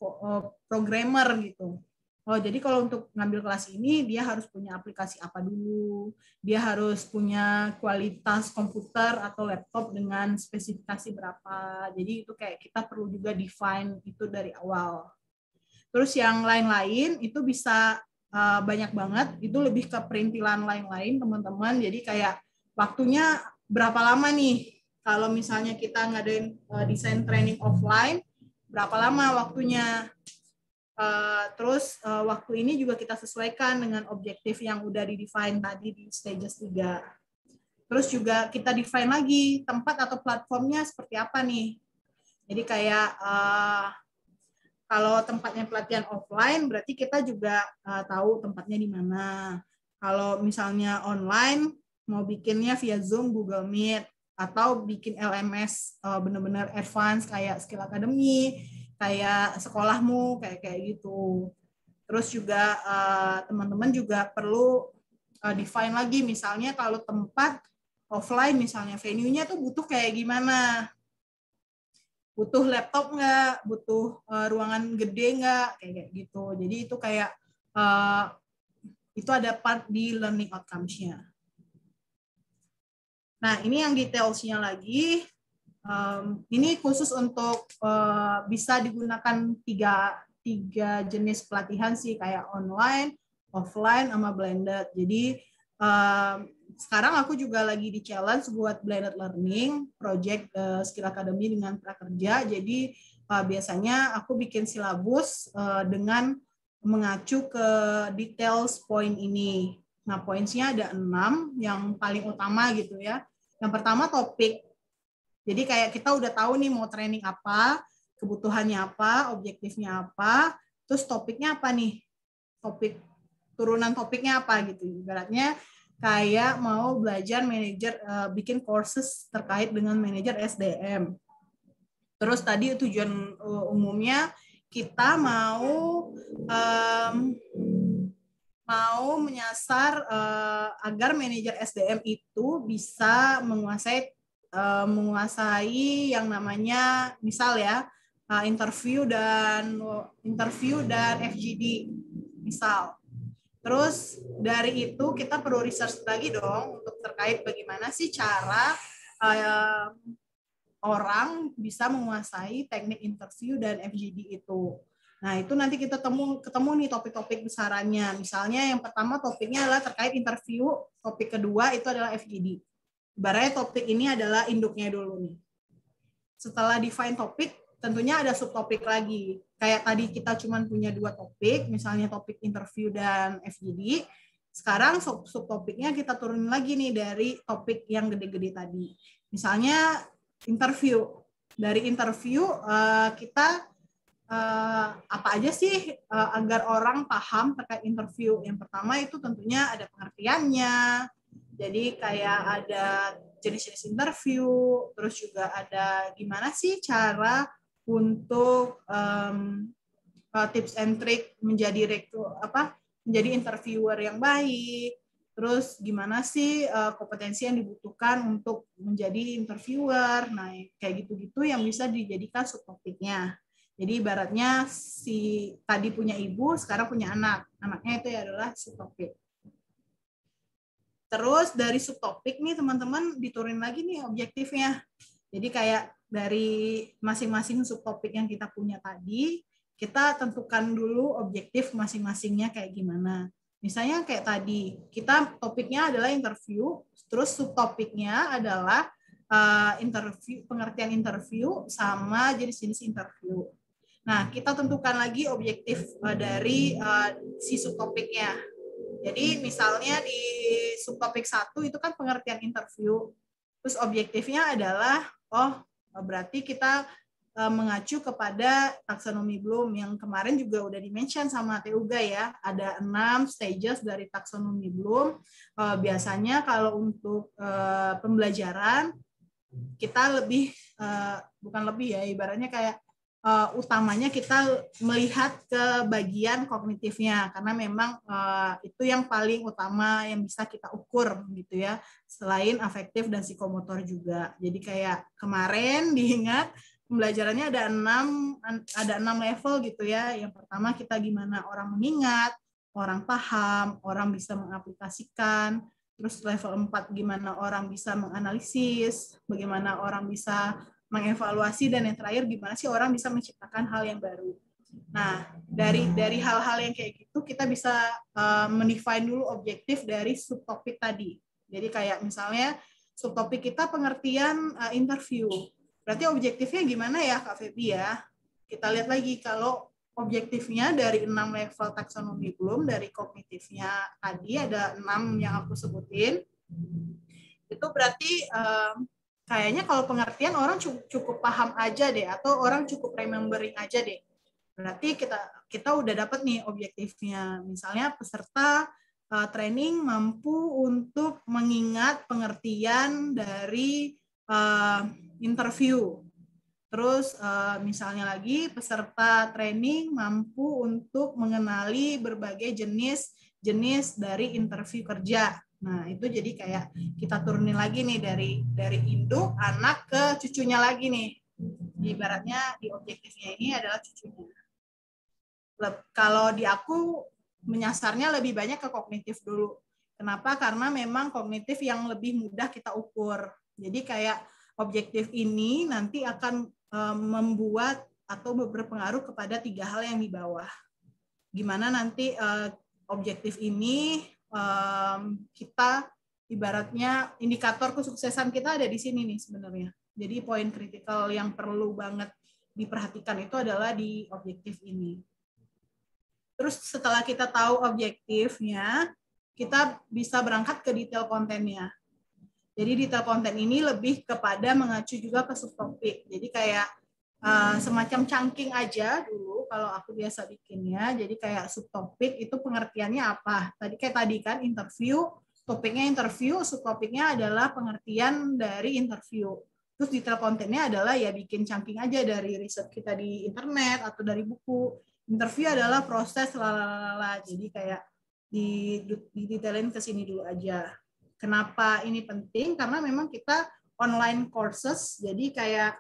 programmer gitu. Jadi kalau untuk ngambil kelas ini dia harus punya aplikasi apa dulu, dia harus punya kualitas komputer atau laptop dengan spesifikasi berapa. Jadi itu kayak kita perlu juga define itu dari awal. Terus yang lain-lain itu bisa banyak banget, itu lebih ke perintilan lain-lain teman-teman. Jadi kayak waktunya berapa lama nih, kalau misalnya kita ngadain desain training offline, berapa lama waktunya, Terus waktu ini juga kita sesuaikan dengan objektif yang udah di-define tadi di stages 3. Terus juga kita define lagi tempat atau platformnya seperti apa nih. Jadi kayak kalau tempatnya pelatihan offline, berarti kita juga tahu tempatnya di mana. Kalau misalnya online, mau bikinnya via Zoom, Google Meet, atau bikin LMS benar-benar advance kayak Skill Academy, kayak sekolahmu, kayak gitu. Terus juga teman-teman juga perlu define lagi, misalnya kalau tempat offline, misalnya venue-nya tuh butuh kayak gimana. Butuh laptop nggak, butuh ruangan gede nggak, kayak gitu. Jadi itu kayak itu ada part di learning outcomes-nya. Nah, ini yang details-nya lagi. Ini khusus untuk bisa digunakan tiga jenis pelatihan sih, kayak online, offline, sama blended. Jadi sekarang aku juga lagi di challenge buat blended learning project Skill Academy dengan prakerja. Jadi biasanya aku bikin silabus dengan mengacu ke details point ini. Nah, poinnya ada 6 yang paling utama gitu ya. Yang pertama topik. Jadi kayak kita udah tahu nih mau training apa, kebutuhannya apa, objektifnya apa, terus topiknya apa nih? Turunan topiknya apa gitu. Ibaratnya kayak mau belajar manajer, bikin courses terkait dengan manajer SDM. Terus tadi tujuan umumnya kita mau menyasar agar manajer SDM itu bisa menguasai yang namanya misal ya interview dan FGD misal. Terus dari itu kita perlu research lagi dong untuk terkait bagaimana sih cara orang bisa menguasai teknik interview dan FGD itu. Nah, itu nanti kita ketemu nih topik-topik besarannya. Misalnya yang pertama topiknya adalah terkait interview, topik kedua itu adalah FGD. Ibaratnya topik ini adalah induknya dulu nih. Setelah define topik, tentunya ada subtopik lagi. Kayak tadi kita cuma punya 2 topik, misalnya topik interview dan FGD. Sekarang subtopiknya kita turunin lagi nih dari topik yang gede-gede tadi. Misalnya interview. Dari interview kita apa aja sih agar orang paham terkait interview. Yang pertama itu tentunya ada pengertiannya. Jadi kayak ada jenis-jenis interview, terus juga ada gimana sih cara untuk tips and trick menjadi interviewer yang baik. Terus gimana sih kompetensi yang dibutuhkan untuk menjadi interviewer. Nah, kayak gitu-gitu yang bisa dijadikan subtopiknya. Jadi ibaratnya si tadi punya ibu, sekarang punya anak. Anaknya itu adalah subtopik. Terus dari subtopik nih teman-teman diturunin lagi nih objektifnya. Jadi kayak dari masing-masing subtopik yang kita punya tadi, kita tentukan dulu objektif masing-masingnya kayak gimana. Misalnya kayak tadi, kita topiknya adalah interview, terus subtopiknya adalah pengertian interview sama jenis-jenis interview. Nah, kita tentukan lagi objektif dari si subtopiknya. Jadi misalnya di subtopik 1 itu kan pengertian interview. Terus objektifnya adalah, berarti kita mengacu kepada taksonomi Bloom yang kemarin juga udah di-mention sama Teuga ya. Ada 6 stages dari taksonomi Bloom. Biasanya kalau untuk pembelajaran, kita ibaratnya kayak utamanya kita melihat ke bagian kognitifnya karena memang itu yang paling utama yang bisa kita ukur gitu ya, selain afektif dan psikomotor juga. Jadi kayak kemarin diingat pembelajarannya ada 6 level gitu ya. Yang pertama kita gimana orang mengingat, orang paham, orang bisa mengaplikasikan. Terus level 4 gimana orang bisa menganalisis, bagaimana orang bisa mengevaluasi, dan yang terakhir gimana sih orang bisa menciptakan hal yang baru. Nah, dari hal-hal yang kayak gitu kita bisa mendefine dulu objektif dari subtopik tadi. Jadi kayak misalnya subtopik kita pengertian interview. Berarti objektifnya gimana ya Kak Febi ya? Kita lihat lagi kalau objektifnya dari 6 level taksonomi Bloom, dari kognitifnya tadi ada 6 yang aku sebutin. Itu berarti kayaknya kalau pengertian orang cukup paham aja deh, atau orang cukup remembering aja deh. Berarti kita udah dapat nih objektifnya. Misalnya peserta training mampu untuk mengingat pengertian dari interview. Terus misalnya lagi peserta training mampu untuk mengenali berbagai jenis dari interview kerja. Nah, itu jadi kayak kita turunin lagi nih dari induk, anak ke cucunya lagi nih. Ibaratnya di objektifnya ini adalah cucunya. Kalau di aku menyasarnya lebih banyak ke kognitif dulu. Kenapa? Karena memang kognitif yang lebih mudah kita ukur. Jadi kayak objektif ini nanti akan membuat atau berpengaruh kepada 3 hal yang di bawah. Gimana nanti objektif ini kita ibaratnya indikator kesuksesan kita ada di sini nih sebenarnya. Jadi poin kritikal yang perlu banget diperhatikan itu adalah di objektif ini. Terus setelah kita tahu objektifnya, kita bisa berangkat ke detail kontennya. Jadi detail konten ini lebih kepada mengacu juga ke subtopik. Jadi kayak semacam chunking aja dulu kalau aku biasa bikinnya. Jadi kayak subtopik itu pengertiannya apa? Kayak tadi kan interview, topiknya interview, subtopiknya adalah pengertian dari interview. Terus detail kontennya adalah ya bikin chunking aja dari riset kita di internet atau dari buku. Interview adalah proses lalala. Jadi kayak didetailin ke sini dulu aja. Kenapa ini penting? Karena memang kita online courses, jadi kayak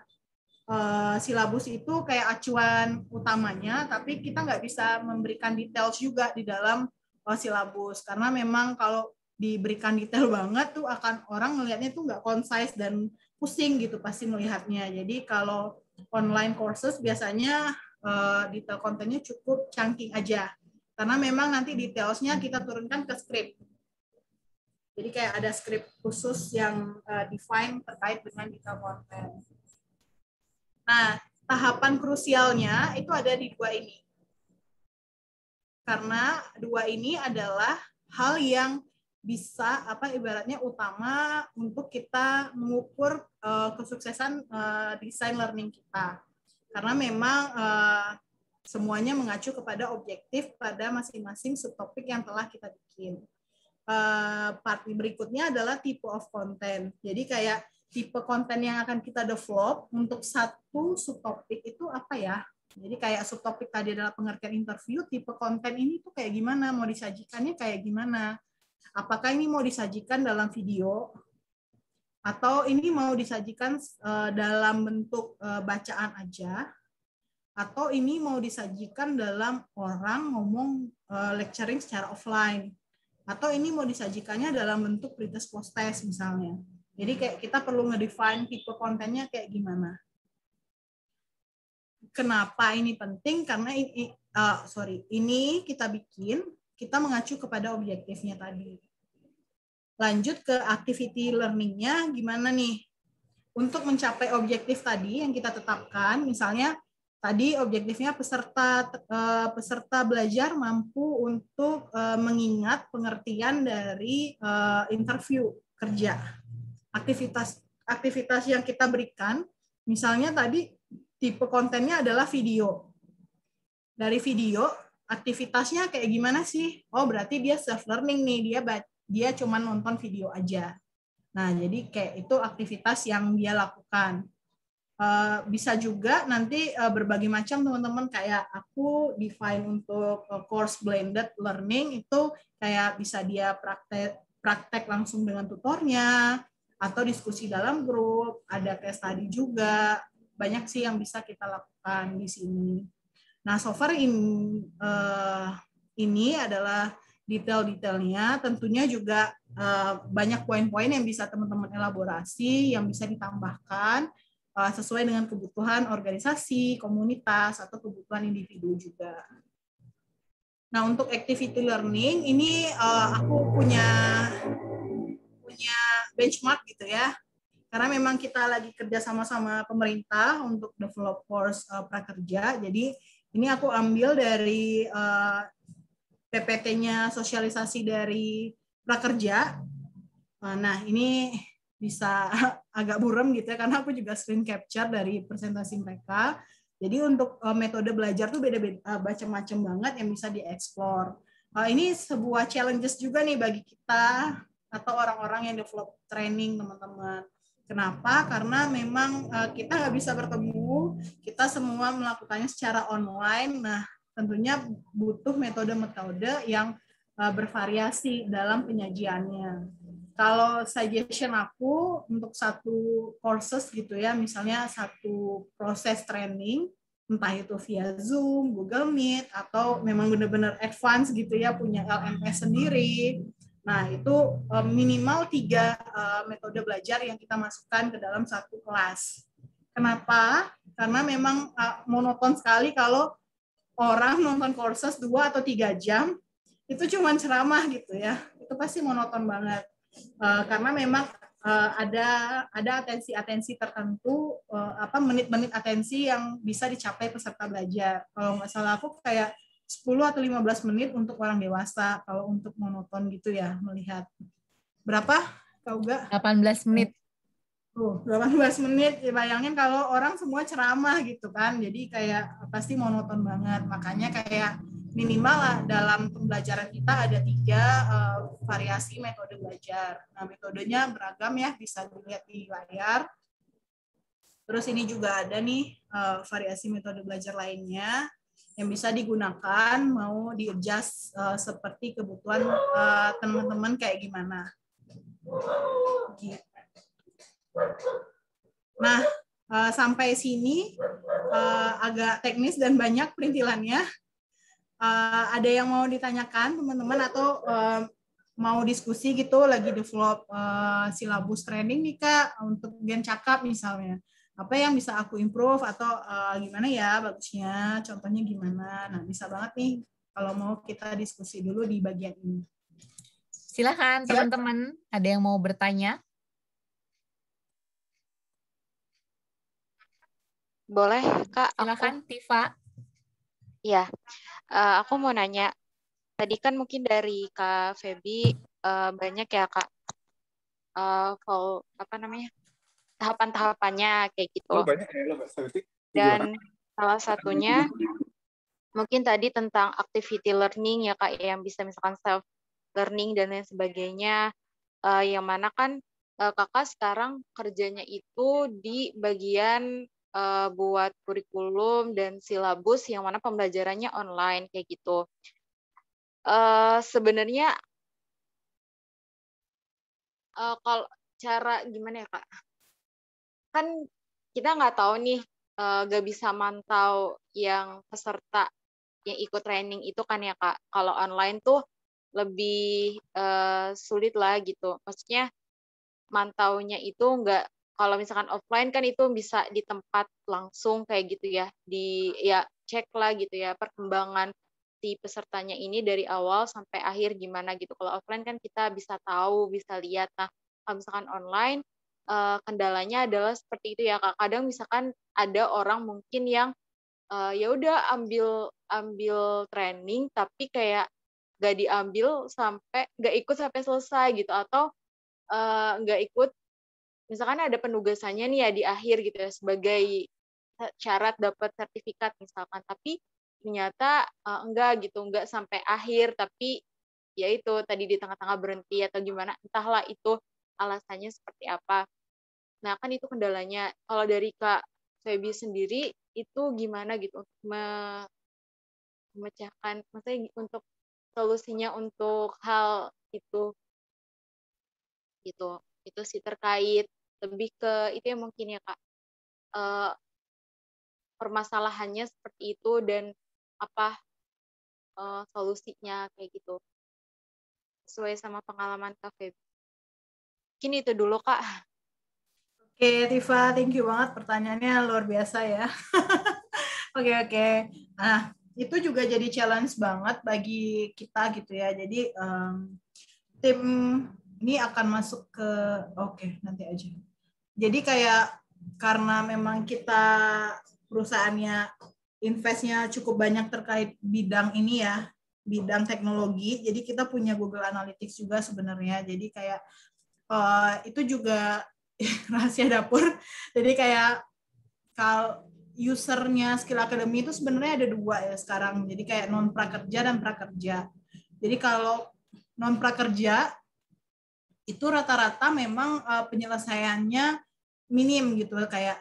silabus itu kayak acuan utamanya, tapi kita nggak bisa memberikan details juga di dalam silabus. Karena memang kalau diberikan detail banget tuh akan orang ngelihatnya tuh nggak concise dan pusing gitu pasti melihatnya. Jadi kalau online courses biasanya detail kontennya cukup chunking aja. Karena memang nanti detailsnya kita turunkan ke script. Jadi kayak ada script khusus yang define terkait dengan detail konten. Nah, tahapan krusialnya itu ada di 2 ini. Karena 2 ini adalah hal yang bisa ibaratnya utama untuk kita mengukur kesuksesan desain learning kita. Karena memang semuanya mengacu kepada objektif pada masing-masing subtopik yang telah kita bikin. Part berikutnya adalah type of content. Jadi kayak tipe konten yang akan kita develop untuk satu subtopik itu apa ya? Jadi kayak subtopik tadi adalah pengertian interview, tipe konten ini tuh kayak gimana? Mau disajikannya kayak gimana? Apakah ini mau disajikan dalam video? Atau ini mau disajikan dalam bentuk bacaan aja? Atau ini mau disajikan dalam orang ngomong lecturing secara offline? Atau ini mau disajikannya dalam bentuk pretest post test misalnya. Jadi kayak kita perlu ngedefine tipe kontennya kayak gimana. Kenapa ini penting? Karena ini kita bikin, kita mengacu kepada objektifnya tadi. Lanjut ke activity learning-nya gimana nih? Untuk mencapai objektif tadi yang kita tetapkan, misalnya tadi objektifnya peserta belajar mampu untuk mengingat pengertian dari interview kerja. Aktivitas yang kita berikan, misalnya tadi tipe kontennya adalah video. Dari video, aktivitasnya kayak gimana sih? Oh, berarti dia self learning nih, dia cuma nonton video aja. Nah, jadi kayak itu aktivitas yang dia lakukan. Bisa juga nanti berbagai macam teman-teman, kayak aku define untuk course blended learning itu kayak bisa dia praktek langsung dengan tutornya atau diskusi dalam grup, ada case study juga, banyak sih yang bisa kita lakukan di sini. Nah, so far ini adalah detail-detailnya, tentunya juga banyak poin-poin yang bisa teman-teman elaborasi, yang bisa ditambahkan sesuai dengan kebutuhan organisasi, komunitas, atau kebutuhan individu juga. Nah, untuk activity learning, ini aku punya benchmark gitu ya. Karena memang kita lagi kerja sama-sama pemerintah untuk develop course prakerja, jadi Ini aku ambil dari PPT-nya sosialisasi dari prakerja. Nah, ini bisa agak buram gitu ya, karena aku juga screen capture dari presentasi mereka. Jadi untuk metode belajar tuh beda-beda, macam-macam banget yang bisa dieksplor. Ini sebuah challenges juga nih bagi kita atau orang-orang yang develop training, teman-teman. Kenapa? Karena memang kita nggak bisa bertemu, kita semua melakukannya secara online. Nah, tentunya butuh metode-metode yang bervariasi dalam penyajiannya. Kalau suggestion aku untuk satu courses gitu ya, misalnya satu proses training, entah itu via Zoom, Google Meet, atau memang benar-benar advance gitu ya, punya LMS sendiri. Nah, itu minimal 3 metode belajar yang kita masukkan ke dalam satu kelas. Kenapa? Karena memang monoton sekali kalau orang nonton courses 2 atau 3 jam, itu cuma ceramah gitu ya. Itu pasti monoton banget. Karena memang ada atensi tertentu, menit-menit atensi yang bisa dicapai peserta belajar. Kalau nggak salah aku kayak 10 atau 15 menit untuk orang dewasa, kalau untuk monoton gitu ya melihat. Berapa, Kak Uga? 18 menit. 18 menit, ya bayangin kalau orang semua ceramah gitu kan, jadi kayak pasti monoton banget. Makanya kayak minimal lah dalam pembelajaran kita ada 3 variasi metode belajar. Nah, metodenya beragam ya, bisa dilihat di layar. Terus ini juga ada nih variasi metode belajar lainnya yang bisa digunakan, mau di-adjust seperti kebutuhan teman-teman kayak gimana. Gitu. Nah, sampai sini agak teknis dan banyak perintilannya. Ada yang mau ditanyakan teman-teman atau mau diskusi gitu, lagi develop silabus training nih Kak untuk Gen Cakap misalnya. Apa yang bisa aku improve atau gimana ya bagusnya, contohnya gimana. Nah, bisa banget nih kalau mau kita diskusi dulu di bagian ini. Silakan teman-teman, ada yang mau bertanya? Boleh, Kak. Silakan, Tifa. Iya, aku mau nanya. Tadi kan mungkin dari Kak Feby banyak ya Kak, tahapan-tahapannya kayak gitu. Dan salah satunya mungkin tadi tentang activity learning ya Kak, yang bisa misalkan self learning dan lain sebagainya. Yang mana kan Kakak sekarang kerjanya itu di bagian buat kurikulum dan silabus yang mana pembelajarannya online kayak gitu. Sebenarnya kalau cara gimana ya Kak? Kan kita nggak tahu nih, nggak bisa mantau yang peserta yang ikut training itu kan ya Kak. Kalau online tuh lebih sulit lah gitu. Maksudnya mantaunya itu nggak, kalau misalkan offline kan itu bisa di tempat langsung kayak gitu ya, ya cek lah gitu ya perkembangan si pesertanya ini dari awal sampai akhir gimana gitu. Kalau offline kan kita bisa tahu, bisa lihat. Nah, kalau misalkan online kendalanya adalah seperti itu ya Kak. Kadang misalkan ada orang mungkin yang ya udah ambil training tapi kayak nggak ikut sampai selesai gitu, atau nggak ikut, misalkan ada penugasannya nih ya di akhir gitu ya sebagai syarat dapat sertifikat misalkan, tapi ternyata enggak sampai akhir, tapi ya itu tadi di tengah-tengah berhenti atau gimana, entahlah itu alasannya seperti apa. Nah kan itu kendalanya. Kalau dari Kak Feby sendiri itu gimana gitu untuk memecahkan, maksudnya untuk solusinya untuk hal itu gitu. Itu sih terkait lebih ke itu ya mungkin ya Kak, permasalahannya seperti itu dan apa solusinya kayak gitu sesuai sama pengalaman Kak Feby. Mungkin itu dulu Kak. Oke, Tifa, thank you banget, pertanyaannya luar biasa ya. Oke. Nah, itu juga jadi challenge banget bagi kita gitu ya. Jadi tim ini akan masuk ke nanti aja. Jadi kayak karena memang kita perusahaannya investnya cukup banyak terkait bidang ini ya, bidang teknologi. Jadi kita punya Google Analytics juga sebenarnya. Jadi kayak itu juga rahasia dapur. Jadi kayak kalau usernya Skill Academy itu sebenarnya ada 2 ya sekarang. Jadi kayak non prakerja dan prakerja. Jadi kalau non prakerja itu rata-rata memang penyelesaiannya minim gitu, kayak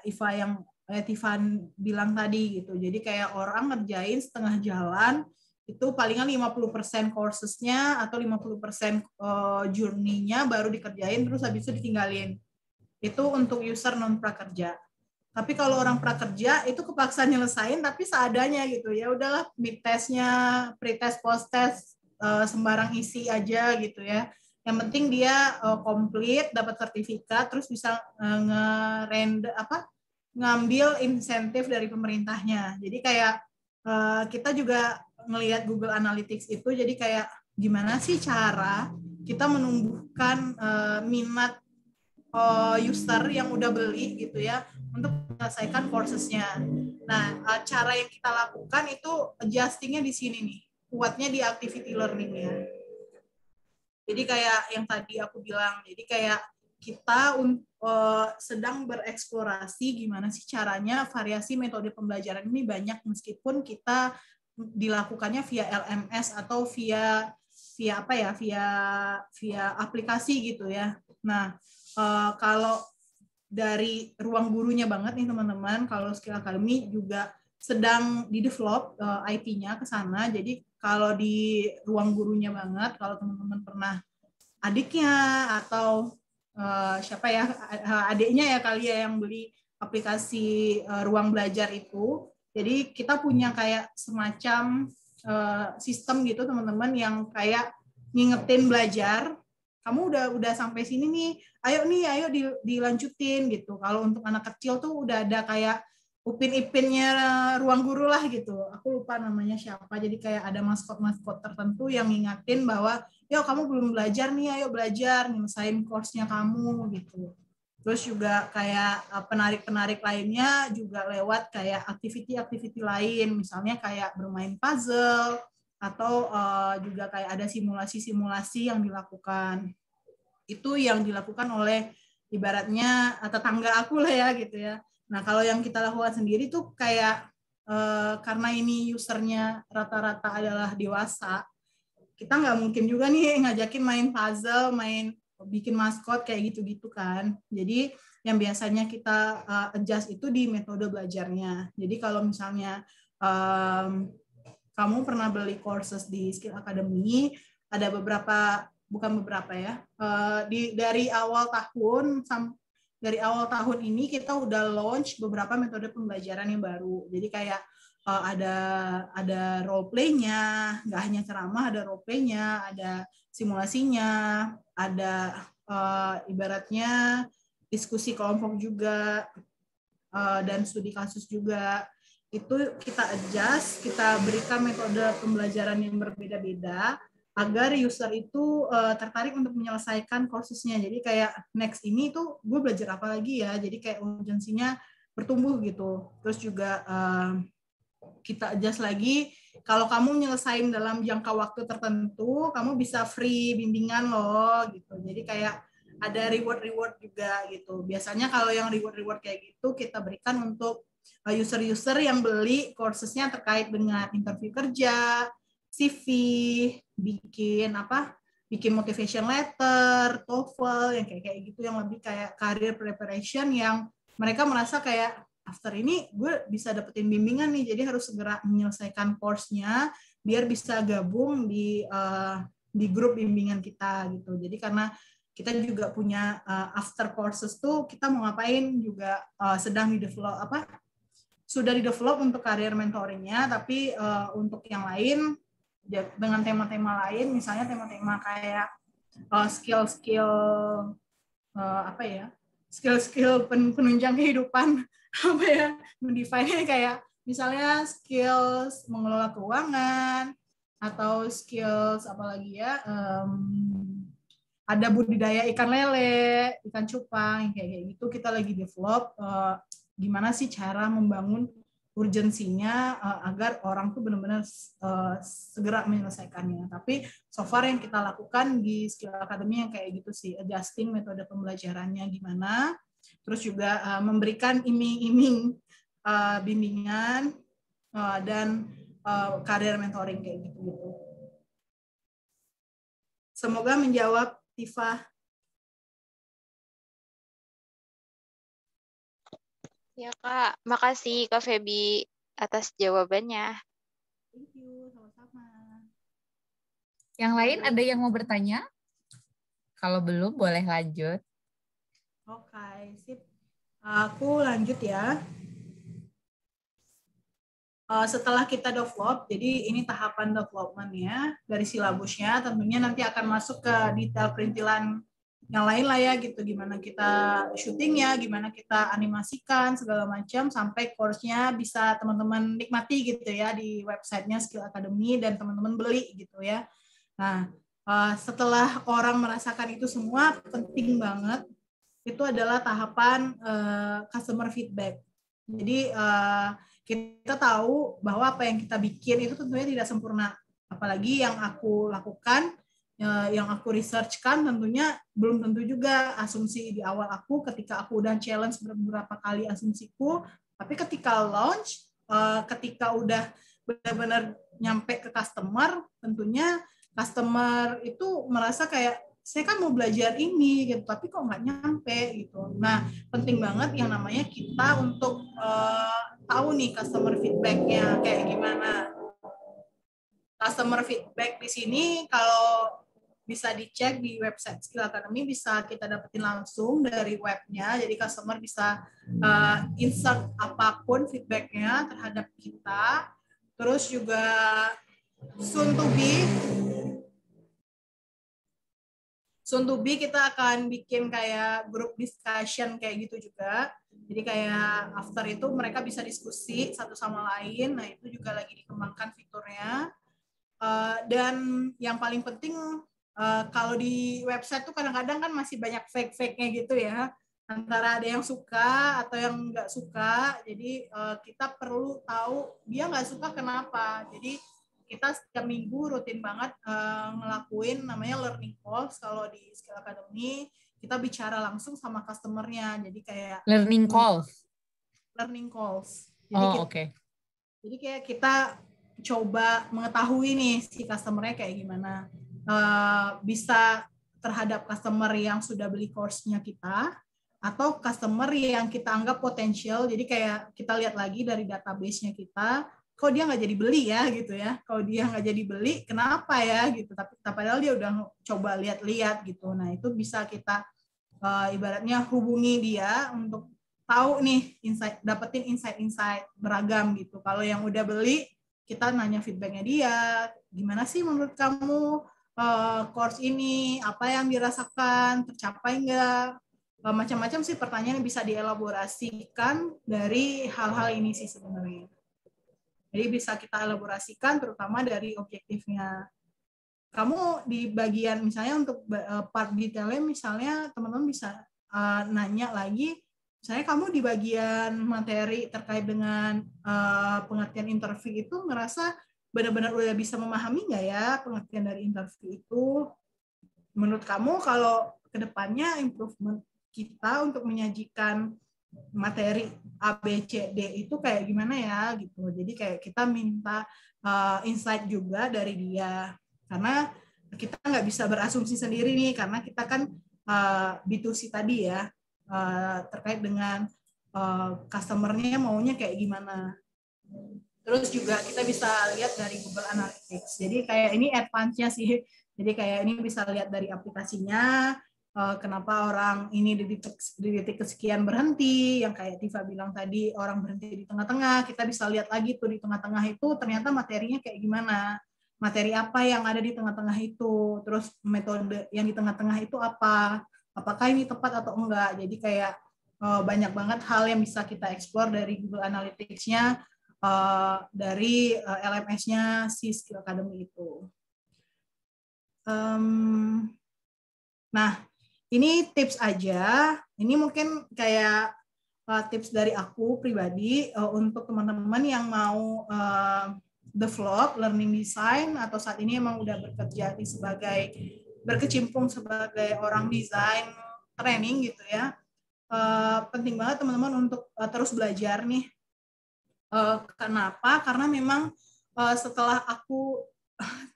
Tiffan bilang tadi gitu. Jadi kayak orang ngerjain setengah jalan itu palingan 50% courses-nya atau 50% journey-nya baru dikerjain terus habis itu ditinggalin. Itu untuk user non prakerja. Tapi kalau orang prakerja itu kepaksa nyelesain tapi seadanya gitu. Ya udahlah mid testnya, pre-test, post-test sembarang isi aja gitu ya. Yang penting dia komplit, dapat sertifikat, terus bisa ngambil insentif dari pemerintahnya. Jadi kayak kita juga ngelihat Google Analytics itu, jadi kayak gimana sih cara kita menumbuhkan minat user yang udah beli gitu ya untuk menyelesaikan courses-nya. Nah, cara yang kita lakukan itu adjusting-nya di sini nih, kuatnya di activity learning-nya. Jadi kayak yang tadi aku bilang, jadi kayak kita sedang bereksplorasi gimana sih caranya variasi metode pembelajaran ini banyak meskipun kita dilakukannya via LMS atau via aplikasi gitu ya. Nah, kalau dari ruang gurunya banget nih teman-teman, kalau Skill Academy juga sedang di-develop IP-nya ke sana. Jadi kalau di ruang gurunya banget, kalau teman-teman pernah adiknya atau siapa ya, adiknya ya kali ya yang beli aplikasi ruang belajar itu. Jadi kita punya kayak semacam sistem gitu teman-teman yang kayak ngingetin belajar. Kamu udah sampai sini nih, ayo dilanjutin gitu. Kalau untuk anak kecil tuh udah ada kayak upin-ipinnya ruang guru lah gitu. Aku lupa namanya siapa. Jadi kayak ada maskot-maskot tertentu yang ngingatin bahwa, yo kamu belum belajar nih, ayo belajar, nyelesain course-nya kamu gitu. Terus juga kayak penarik-penarik lainnya juga lewat kayak aktiviti-aktiviti lain, misalnya kayak bermain puzzle, atau juga kayak ada simulasi-simulasi yang dilakukan. Itu yang dilakukan oleh ibaratnya tetangga aku lah ya gitu ya. Nah kalau yang kita lakukan sendiri tuh kayak karena ini usernya rata-rata adalah dewasa, kita nggak mungkin juga nih ngajakin main puzzle, main bikin maskot kayak gitu-gitu kan. Jadi yang biasanya kita adjust itu di metode belajarnya. Jadi kalau misalnya kamu pernah beli courses di Skill Academy, ada bukan beberapa ya, dari awal tahun ini kita udah launch beberapa metode pembelajaran yang baru. Jadi kayak ada role play-nya, nggak hanya ceramah, ada role play-nya, ada simulasinya, ada ibaratnya diskusi kelompok juga, dan studi kasus juga. Itu kita adjust, kita berikan metode pembelajaran yang berbeda-beda agar user itu tertarik untuk menyelesaikan courses-nya. Jadi kayak next ini tuh gue belajar apa lagi ya, jadi kayak urgensinya bertumbuh gitu. Terus juga kita adjust lagi, kalau kamu nyelesain dalam jangka waktu tertentu, kamu bisa free bimbingan loh gitu. Jadi kayak ada reward juga gitu. Biasanya kalau yang reward kayak gitu kita berikan untuk user-user yang beli courses-nya terkait dengan interview kerja, CV, bikin motivation letter, TOEFL, yang kayak gitu, yang lebih kayak career preparation, yang mereka merasa kayak after ini gue bisa dapetin bimbingan nih, jadi harus segera menyelesaikan course-nya biar bisa gabung di grup bimbingan kita gitu. Jadi karena kita juga punya after courses tuh kita mau ngapain juga sedang sudah di-develop untuk career mentoringnya, tapi untuk yang lain dengan tema-tema lain, misalnya tema-tema kayak skill-skill penunjang kehidupan, mendefine kayak misalnya skills mengelola keuangan, atau skills apalagi ya, ada budidaya ikan lele, ikan cupang, kayak gitu kita lagi develop gimana sih cara membangun urgensinya agar orang tuh benar-benar segera menyelesaikannya. Tapi so far yang kita lakukan di Skill Academy yang kayak gitu sih, adjusting metode pembelajarannya gimana, terus juga memberikan iming-iming bimbingan dan karir mentoring kayak gitu-gitu. Semoga menjawab, Tifa. Ya Kak, makasih Kak Feby atas jawabannya. Thank you, sama-sama. Yang lain ada yang mau bertanya? Kalau belum, boleh lanjut. Oke, sip. Aku lanjut ya. Setelah kita develop, jadi ini tahapan development-nya dari silabusnya, tentunya nanti akan masuk ke detail perintilan yang lain lah ya gitu, gimana kita syutingnya, gimana kita animasikan segala macam sampai course-nya bisa teman-teman nikmati gitu ya di websitenya Skill Academy dan teman-teman beli gitu ya. Nah, setelah orang merasakan itu semua, penting banget itu adalah tahapan customer feedback. Jadi kita tahu bahwa apa yang kita bikin itu tentunya tidak sempurna. Apalagi yang aku lakukan, yang aku researchkan tentunya belum tentu juga asumsi di awal aku ketika aku udah challenge beberapa kali asumsiku, tapi ketika launch, ketika udah benar-benar nyampe ke customer, tentunya customer itu merasa kayak saya kan mau belajar ini gitu, tapi kok nggak nyampe gitu. Nah, penting banget yang namanya kita untuk tahu nih customer feedback-nya kayak gimana. Customer feedback di sini kalau bisa dicek di website Skill Academy, bisa kita dapetin langsung dari webnya. Jadi customer bisa insert apapun feedback-nya terhadap kita. Terus juga soon to be kita akan bikin kayak group discussion kayak gitu juga. Jadi kayak after itu mereka bisa diskusi satu sama lain. Nah itu juga lagi dikembangkan fiturnya. Dan yang paling penting kalau di website tuh kadang-kadang kan masih banyak fake-fake-nya gitu ya. Antara ada yang suka atau yang nggak suka. Jadi kita perlu tahu dia nggak suka kenapa. Jadi kita setiap minggu rutin banget ngelakuin namanya learning calls. Kalau di Skill Academy kita bicara langsung sama customernya. Jadi kayak Learning calls. Jadi oke. Jadi kayak kita coba mengetahui nih si customernya kayak gimana. Bisa terhadap customer yang sudah beli course-nya kita atau customer yang kita anggap potensial. Jadi kayak kita lihat lagi dari database-nya kita, kok dia nggak jadi beli ya gitu ya. Kalau dia nggak jadi beli, kenapa ya gitu. Tapi padahal dia udah coba lihat-lihat gitu. Nah itu bisa kita ibaratnya hubungi dia untuk tahu nih dapetin insight beragam gitu. Kalau yang udah beli, kita nanya feedbacknya dia, gimana sih menurut kamu course ini, apa yang dirasakan, tercapai nggak? Macam-macam sih pertanyaan yang bisa dielaborasikan dari hal-hal ini sih sebenarnya. Jadi bisa kita elaborasikan terutama dari objektifnya. Kamu di bagian misalnya untuk part detailnya misalnya teman-teman bisa nanya lagi, misalnya kamu di bagian materi terkait dengan pengertian interview itu ngerasa benar-benar udah bisa memahami nggak ya pengertian dari interview itu? Menurut kamu kalau kedepannya improvement kita untuk menyajikan materi A, B, C, D itu kayak gimana ya gitu. Jadi kayak kita minta insight juga dari dia. Karena kita nggak bisa berasumsi sendiri nih, karena kita kan B2C tadi ya, terkait dengan customer-nya maunya kayak gimana. Terus juga kita bisa lihat dari Google Analytics. Jadi kayak ini advance-nya sih. Jadi kayak ini bisa lihat dari aplikasinya, kenapa orang ini di detik kesekian berhenti, yang kayak Tifa bilang tadi orang berhenti di tengah-tengah, kita bisa lihat lagi tuh di tengah-tengah itu ternyata materinya kayak gimana, materi apa yang ada di tengah-tengah itu, terus metode yang di tengah-tengah itu apa, apakah ini tepat atau enggak. Jadi kayak banyak banget hal yang bisa kita explore dari Google Analytics-nya, dari LMS-nya si Skill Academy itu. Nah, ini tips aja. Ini mungkin kayak tips dari aku pribadi untuk teman-teman yang mau develop learning design atau saat ini emang udah berkecimpung sebagai orang desain training gitu ya. Penting banget teman-teman untuk terus belajar nih. Kenapa? Karena memang setelah aku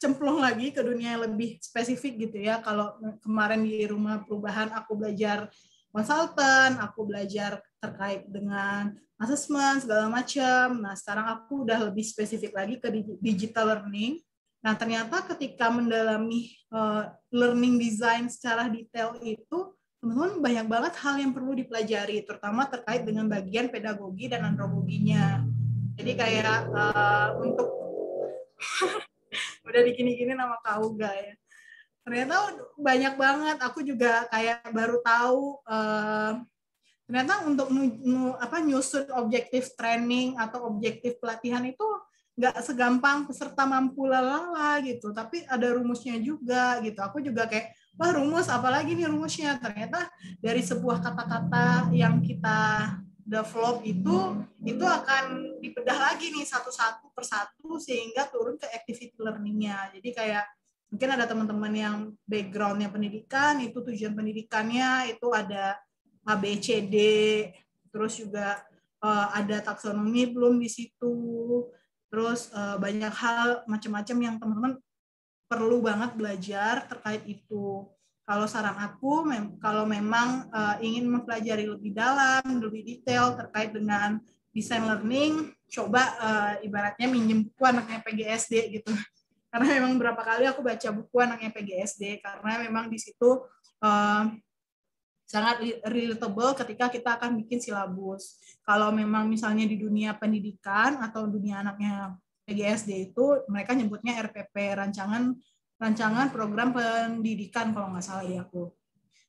cemplung lagi ke dunia yang lebih spesifik gitu ya. Kalau kemarin di rumah perubahan aku belajar konsultan, aku belajar terkait dengan asesmen segala macam. Nah, sekarang aku udah lebih spesifik lagi ke digital learning. Nah, ternyata ketika mendalami learning design secara detail itu, teman-teman banyak banget hal yang perlu dipelajari, terutama terkait dengan bagian pedagogi dan andragoginya. Jadi kayak untuk udah dikini-kini nama Kauga ya. Ternyata banyak banget. Aku juga kayak baru tahu ternyata untuk nyusun objektif training atau objektif pelatihan itu nggak segampang peserta mampu lalala gitu, tapi ada rumusnya juga gitu. Aku juga kayak, wah rumus apalagi nih rumusnya. Ternyata dari sebuah kata-kata yang kita develop itu akan dibedah lagi nih satu-satu persatu sehingga turun ke activity learning-nya. Jadi kayak mungkin ada teman-teman yang background-nya pendidikan, itu tujuan pendidikannya itu ada ABCD, terus juga ada taksonomi belum di situ, terus banyak hal macam-macam yang teman-teman perlu banget belajar terkait itu. Kalau saran aku, kalau memang ingin mempelajari lebih dalam, lebih detail terkait dengan design learning, coba ibaratnya minjem buku anaknya PGSD gitu. Karena memang berapa kali aku baca buku anaknya PGSD, karena memang di situ sangat relatable ketika kita akan bikin silabus. Kalau memang misalnya di dunia pendidikan atau dunia anaknya PGSD itu mereka nyebutnya RPP, rancangan program pendidikan kalau nggak salah ya aku.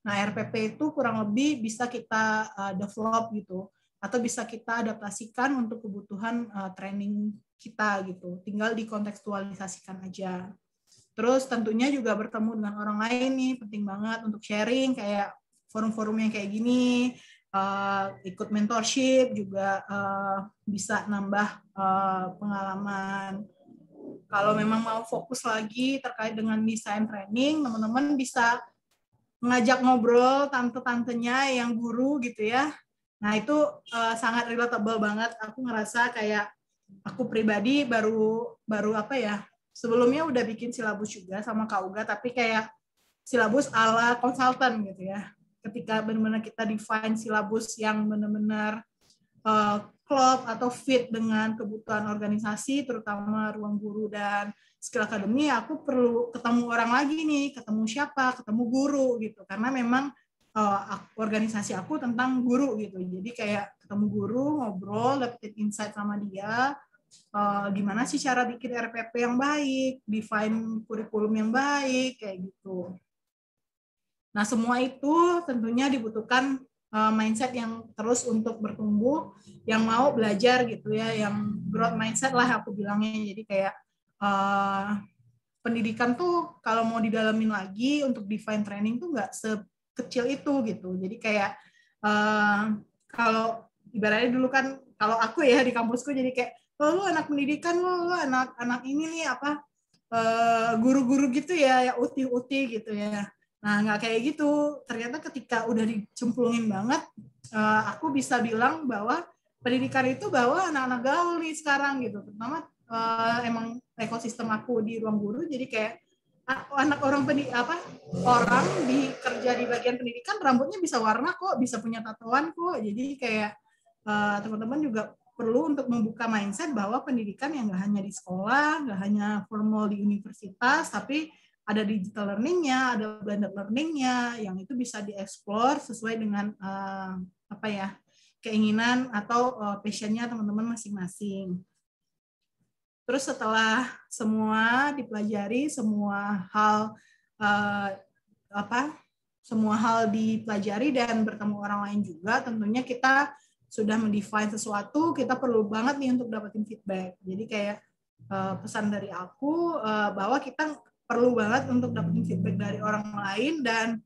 Nah, RPP itu kurang lebih bisa kita develop gitu atau bisa kita adaptasikan untuk kebutuhan training kita gitu. Tinggal dikontekstualisasikan aja. Terus tentunya juga bertemu dengan orang lain nih, penting banget untuk sharing kayak forum-forum yang kayak gini, ikut mentorship juga bisa nambah pengalaman. Kalau memang mau fokus lagi terkait dengan desain training, teman-teman bisa ngajak ngobrol tante-tantenya yang guru gitu ya. Nah itu sangat relatable banget. Aku ngerasa kayak aku pribadi baru apa ya, sebelumnya udah bikin silabus juga sama Kak Uga, tapi kayak silabus ala konsultan gitu ya. Ketika benar-benar kita define silabus yang benar-benar klop atau fit dengan kebutuhan organisasi, terutama ruang guru dan skill akademi, aku perlu ketemu orang lagi nih, ketemu siapa, ketemu guru gitu, karena memang organisasi aku tentang guru gitu, jadi kayak ketemu guru, ngobrol, dapetin insight sama dia, gimana sih cara bikin RPP yang baik, define kurikulum yang baik, kayak gitu. Nah, semua itu tentunya dibutuhkan mindset yang terus untuk bertumbuh, yang mau belajar gitu ya, yang growth mindset lah aku bilangnya. Jadi kayak pendidikan tuh kalau mau didalamin lagi untuk define training tuh nggak sekecil itu gitu. Jadi kayak kalau ibaratnya dulu kan, kalau aku ya di kampusku jadi kayak, lu anak pendidikan, lu anak ini nih apa, guru-guru gitu ya uti-uti gitu ya. Nah, nggak kayak gitu. Ternyata ketika udah dicemplungin banget, aku bisa bilang bahwa pendidikan itu bawa anak-anak gaul nih sekarang gitu. Terutama emang ekosistem aku di ruang guru, jadi kayak anak orang orang kerja di bagian pendidikan rambutnya bisa warna kok, bisa punya tatoan kok. Jadi kayak teman-teman juga perlu untuk membuka mindset bahwa pendidikan yang nggak hanya di sekolah, nggak hanya formal di universitas, tapi ada digital learning-nya, ada blended learning-nya, yang itu bisa dieksplor sesuai dengan keinginan atau passion-nya teman-teman masing-masing. Terus setelah semua dipelajari, semua hal dipelajari dan bertemu orang lain juga, tentunya kita sudah mendefine sesuatu, kita perlu banget nih untuk dapetin feedback. Jadi kayak pesan dari aku bahwa kita perlu banget untuk dapetin feedback dari orang lain, dan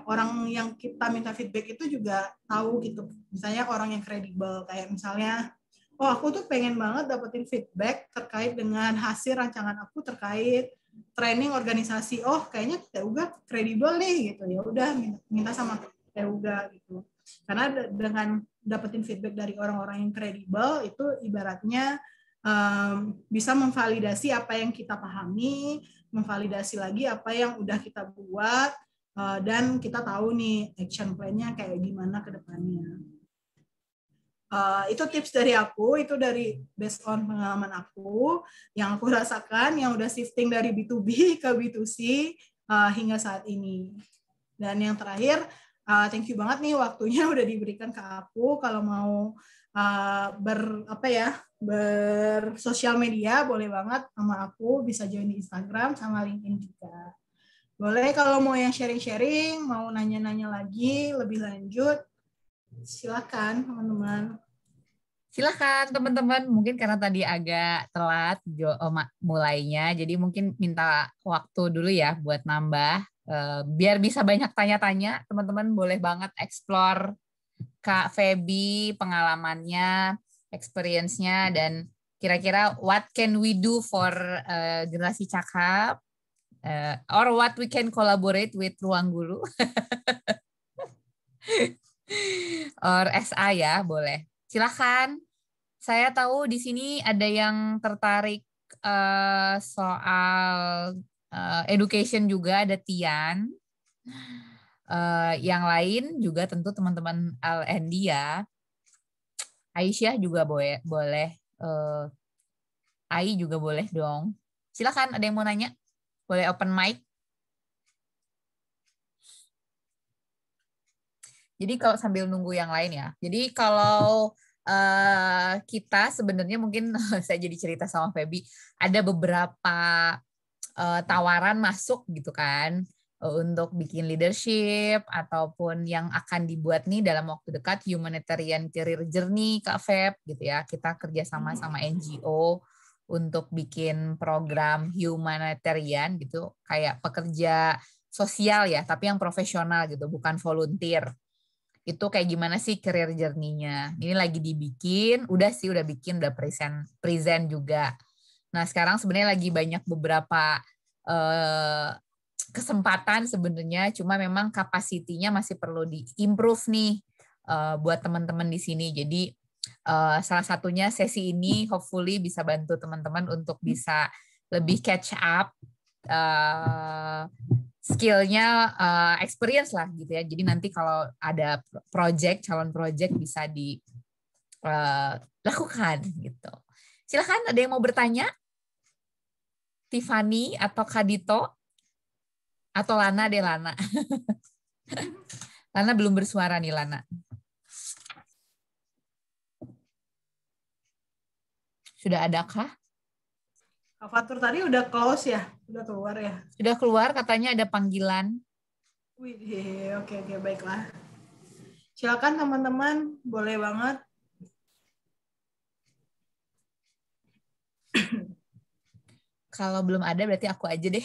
orang yang kita minta feedback itu juga tahu gitu. Misalnya orang yang kredibel, kayak misalnya, oh aku tuh pengen banget dapetin feedback terkait dengan hasil rancangan aku terkait training organisasi. Oh kayaknya Teuga kredibel nih gitu, ya udah minta sama Teuga gitu. Karena dengan dapetin feedback dari orang-orang yang kredibel itu ibaratnya bisa memvalidasi apa yang kita pahami, memvalidasi lagi apa yang udah kita buat, dan kita tahu nih action plan-nya kayak gimana ke depannya. Itu tips dari aku, itu dari based on pengalaman aku, yang aku rasakan, yang udah shifting dari B2B ke B2C hingga saat ini. Dan yang terakhir, thank you banget nih waktunya udah diberikan ke aku. Kalau mau bersosial media, boleh banget sama aku, bisa join di Instagram sama LinkedIn juga. Boleh kalau mau yang sharing-sharing, mau nanya-nanya lagi lebih lanjut, silakan teman-teman. Silakan teman-teman, mungkin karena tadi agak telat mulainya, jadi mungkin minta waktu dulu ya buat nambah, biar bisa banyak tanya-tanya. Teman-teman boleh banget explore Kak Feby, pengalamannya, experience-nya, dan kira-kira what can we do for generasi cakap, or what we can collaborate with Ruang Guru, or SA ya, boleh. Silakan. Saya tahu di sini ada yang tertarik soal education juga, ada Tian. Yang lain juga tentu teman-teman LND ya. Aisyah juga boleh. Ai juga boleh dong. Silakan, ada yang mau nanya? Boleh open mic. Jadi kalau sambil nunggu yang lain ya. Jadi kalau kita sebenarnya mungkin saya jadi cerita sama Feby, ada beberapa tawaran masuk gitu kan untuk bikin leadership ataupun yang akan dibuat nih dalam waktu dekat humanitarian career journey Kak Feb gitu ya. Kita kerjasama sama NGO untuk bikin program humanitarian gitu, kayak pekerja sosial ya, tapi yang profesional gitu, bukan volunteer. Itu kayak gimana sih career journey-nya. Ini lagi dibikin, udah bikin, udah present juga. Nah, sekarang sebenarnya lagi banyak beberapa kesempatan sebenarnya, cuma memang kapasitinya masih perlu di-improve nih buat teman-teman di sini. Jadi salah satunya sesi ini hopefully bisa bantu teman-teman untuk bisa lebih catch up skill-nya, experience lah gitu ya. Jadi nanti kalau ada calon project bisa dilakukan gitu. Silakan, ada yang mau bertanya? Tiffany atau Kadito? Atau Lana deh, Lana. Lana belum bersuara nih, Lana. Sudah adakah? Kak Fatur tadi udah close ya? Udah keluar ya? Sudah keluar, katanya ada panggilan. Wih, oke, baiklah. Silakan teman-teman, boleh banget. Kalau belum ada berarti aku aja deh.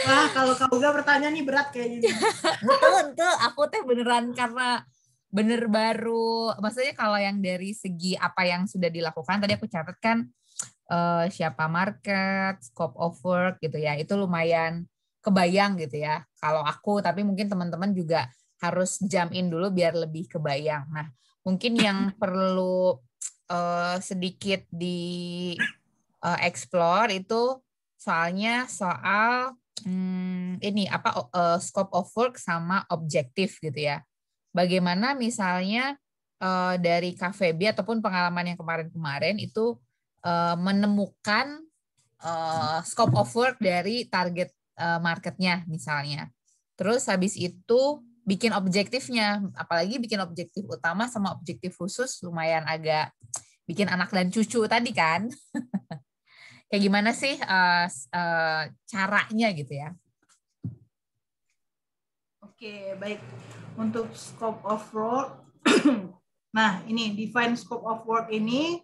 Wah, kalau Kak Uga bertanya nih berat kayaknya. Betul, aku teh beneran karena bener baru, maksudnya kalau yang dari segi apa yang sudah dilakukan, tadi aku catat kan siapa market, scope of work gitu ya, itu lumayan kebayang gitu ya kalau aku, tapi mungkin teman-teman juga harus jump in dulu biar lebih kebayang. Nah, mungkin yang perlu sedikit di explore itu soal ini apa scope of work sama objektif gitu ya. Bagaimana misalnya dari KVB ataupun pengalaman yang kemarin-kemarin itu menemukan scope of work dari target marketnya misalnya. Terus habis itu bikin objektifnya, apalagi bikin objektif utama sama objektif khusus lumayan agak bikin anak dan cucu tadi kan. Kayak gimana sih caranya gitu ya? Oke, baik. Untuk scope of work, nah ini define scope of work ini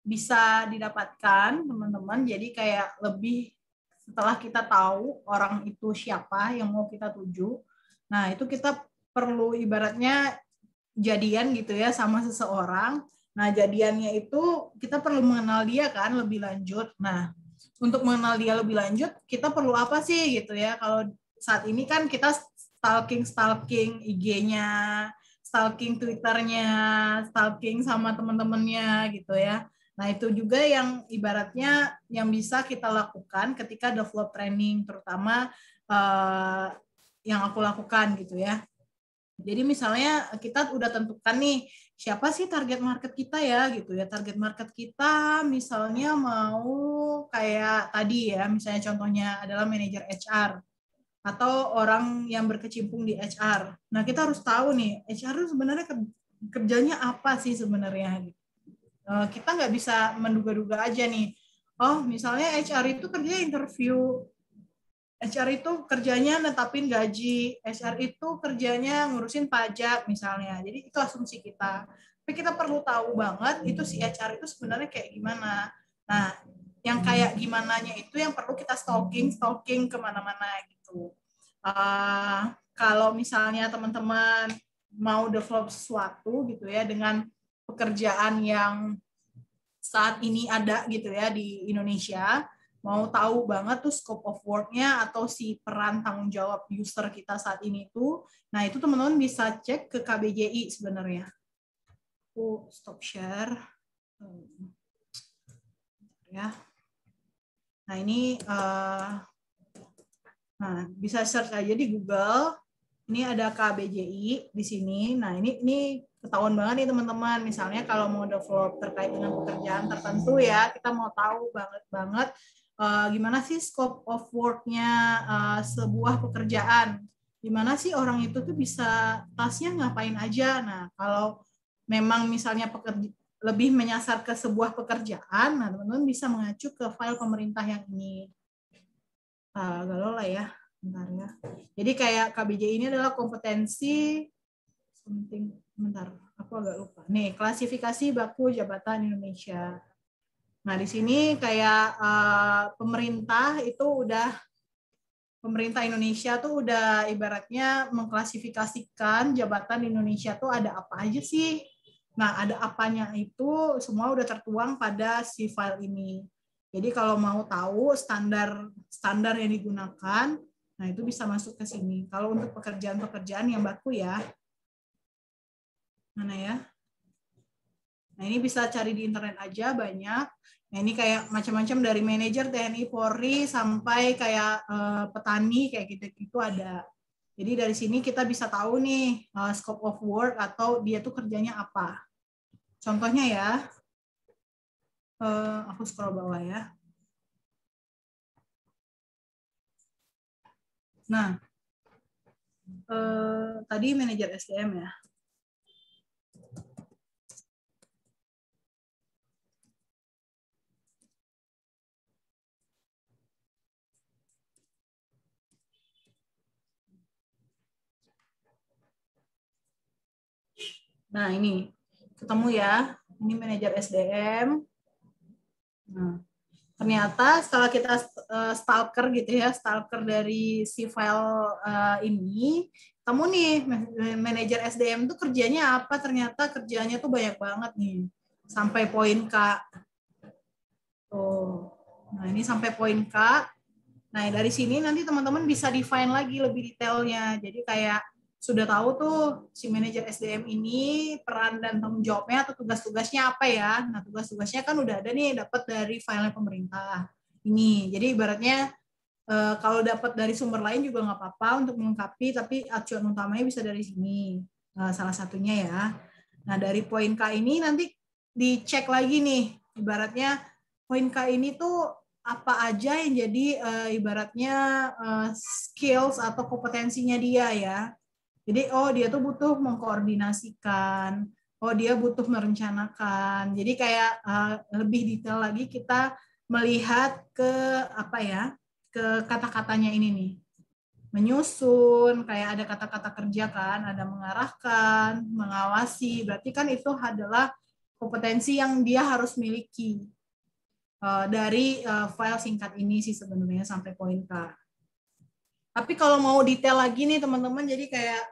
bisa didapatkan teman-teman. Jadi kayak lebih setelah kita tahu orang itu siapa yang mau kita tuju, nah itu kita perlu ibaratnya jadian gitu ya sama seseorang. Nah, jadiannya itu kita perlu mengenal dia kan lebih lanjut. Nah, untuk mengenal dia lebih lanjut, kita perlu apa sih gitu ya? Kalau saat ini kan kita stalking IG-nya, stalking Twitter-nya, stalking sama teman-temannya gitu ya. Nah, itu juga yang ibaratnya yang bisa kita lakukan ketika develop training, terutama yang aku lakukan gitu ya. Jadi misalnya kita udah tentukan nih, siapa sih target market kita ya gitu ya. Target market kita misalnya mau kayak tadi ya, misalnya contohnya adalah manajer HR atau orang yang berkecimpung di HR. Nah, kita harus tahu nih, HR itu sebenarnya kerjanya apa sih sebenarnya. Kita nggak bisa menduga-duga aja nih. Oh, misalnya HR itu kerjanya interview, HR itu kerjanya netapin gaji, HR itu kerjanya ngurusin pajak misalnya. Jadi itu asumsi kita. Tapi kita perlu tahu banget itu si HR itu sebenarnya kayak gimana. Nah, yang kayak gimananya itu yang perlu kita stalking kemana-mana gitu. Kalau misalnya teman-teman mau develop sesuatu gitu ya dengan pekerjaan yang saat ini ada gitu ya di Indonesia, mau tahu banget tuh scope of work-nya atau si peran tanggung jawab user kita saat ini tuh, nah itu teman-teman bisa cek ke KBJI sebenarnya. Aku stop share. Ya. Nah ini, nah bisa search aja di Google. Ini ada KBJI di sini. Nah ini ketahuan banget nih teman-teman. Misalnya kalau mau develop terkait dengan pekerjaan tertentu ya, kita mau tahu banget gimana sih scope of work-nya sebuah pekerjaan. Gimana sih orang itu tuh bisa tasnya ngapain aja. Nah, kalau memang misalnya lebih menyasar ke sebuah pekerjaan, nah teman-teman bisa mengacu ke file pemerintah yang ini. Galau lah ya, bentar ya. Jadi kayak KBJ ini adalah kompetensi bentar, aku agak lupa. Nih, klasifikasi baku jabatan Indonesia. Nah, di sini kayak pemerintah Indonesia tuh udah ibaratnya mengklasifikasikan jabatan di Indonesia tuh ada apa aja sih. Nah, ada apanya itu semua udah tertuang pada si file ini. Jadi kalau mau tahu standar yang digunakan, nah itu bisa masuk ke sini. Kalau untuk pekerjaan-pekerjaan yang baku ya. Mana ya? Nah, ini bisa cari di internet aja banyak. Nah, ini kayak macam-macam dari manajer TNI Polri sampai kayak petani kayak gitu-gitu ada. Jadi dari sini kita bisa tahu nih scope of work atau dia tuh kerjanya apa. Contohnya ya, aku scroll bawah ya. Nah, tadi manajer SDM ya. Nah, ini ketemu ya. Ini manajer SDM. Nah, ternyata setelah kita stalker gitu ya, stalker dari si file ini, kamu nih manajer SDM tuh kerjanya apa? Ternyata kerjanya tuh banyak banget nih. Sampai poin K. Tuh. Nah, ini sampai poin K. Nah, dari sini nanti teman-teman bisa define lagi lebih detailnya. Jadi kayak sudah tahu tuh si manajer SDM ini peran dan tanggung jawabnya atau tugas-tugasnya apa ya. Nah, tugas-tugasnya kan udah ada nih dapat dari file pemerintah ini. Jadi ibaratnya kalau dapat dari sumber lain juga nggak apa-apa untuk melengkapi, tapi acuan utamanya bisa dari sini. Salah satunya ya. Nah, dari poin K ini nanti dicek lagi nih. Ibaratnya poin K ini tuh apa aja yang jadi ibaratnya skills atau kompetensinya dia ya. Jadi dia tuh butuh mengkoordinasikan, dia butuh merencanakan. Jadi kayak lebih detail lagi kita melihat ke apa ya, ke kata-katanya ini nih. Menyusun, kayak ada kata-kata kerja kan, ada mengarahkan, mengawasi. Berarti kan itu adalah kompetensi yang dia harus miliki. dari file singkat ini sih sebenarnya sampai poin K. Tapi kalau mau detail lagi nih teman-teman, jadi kayak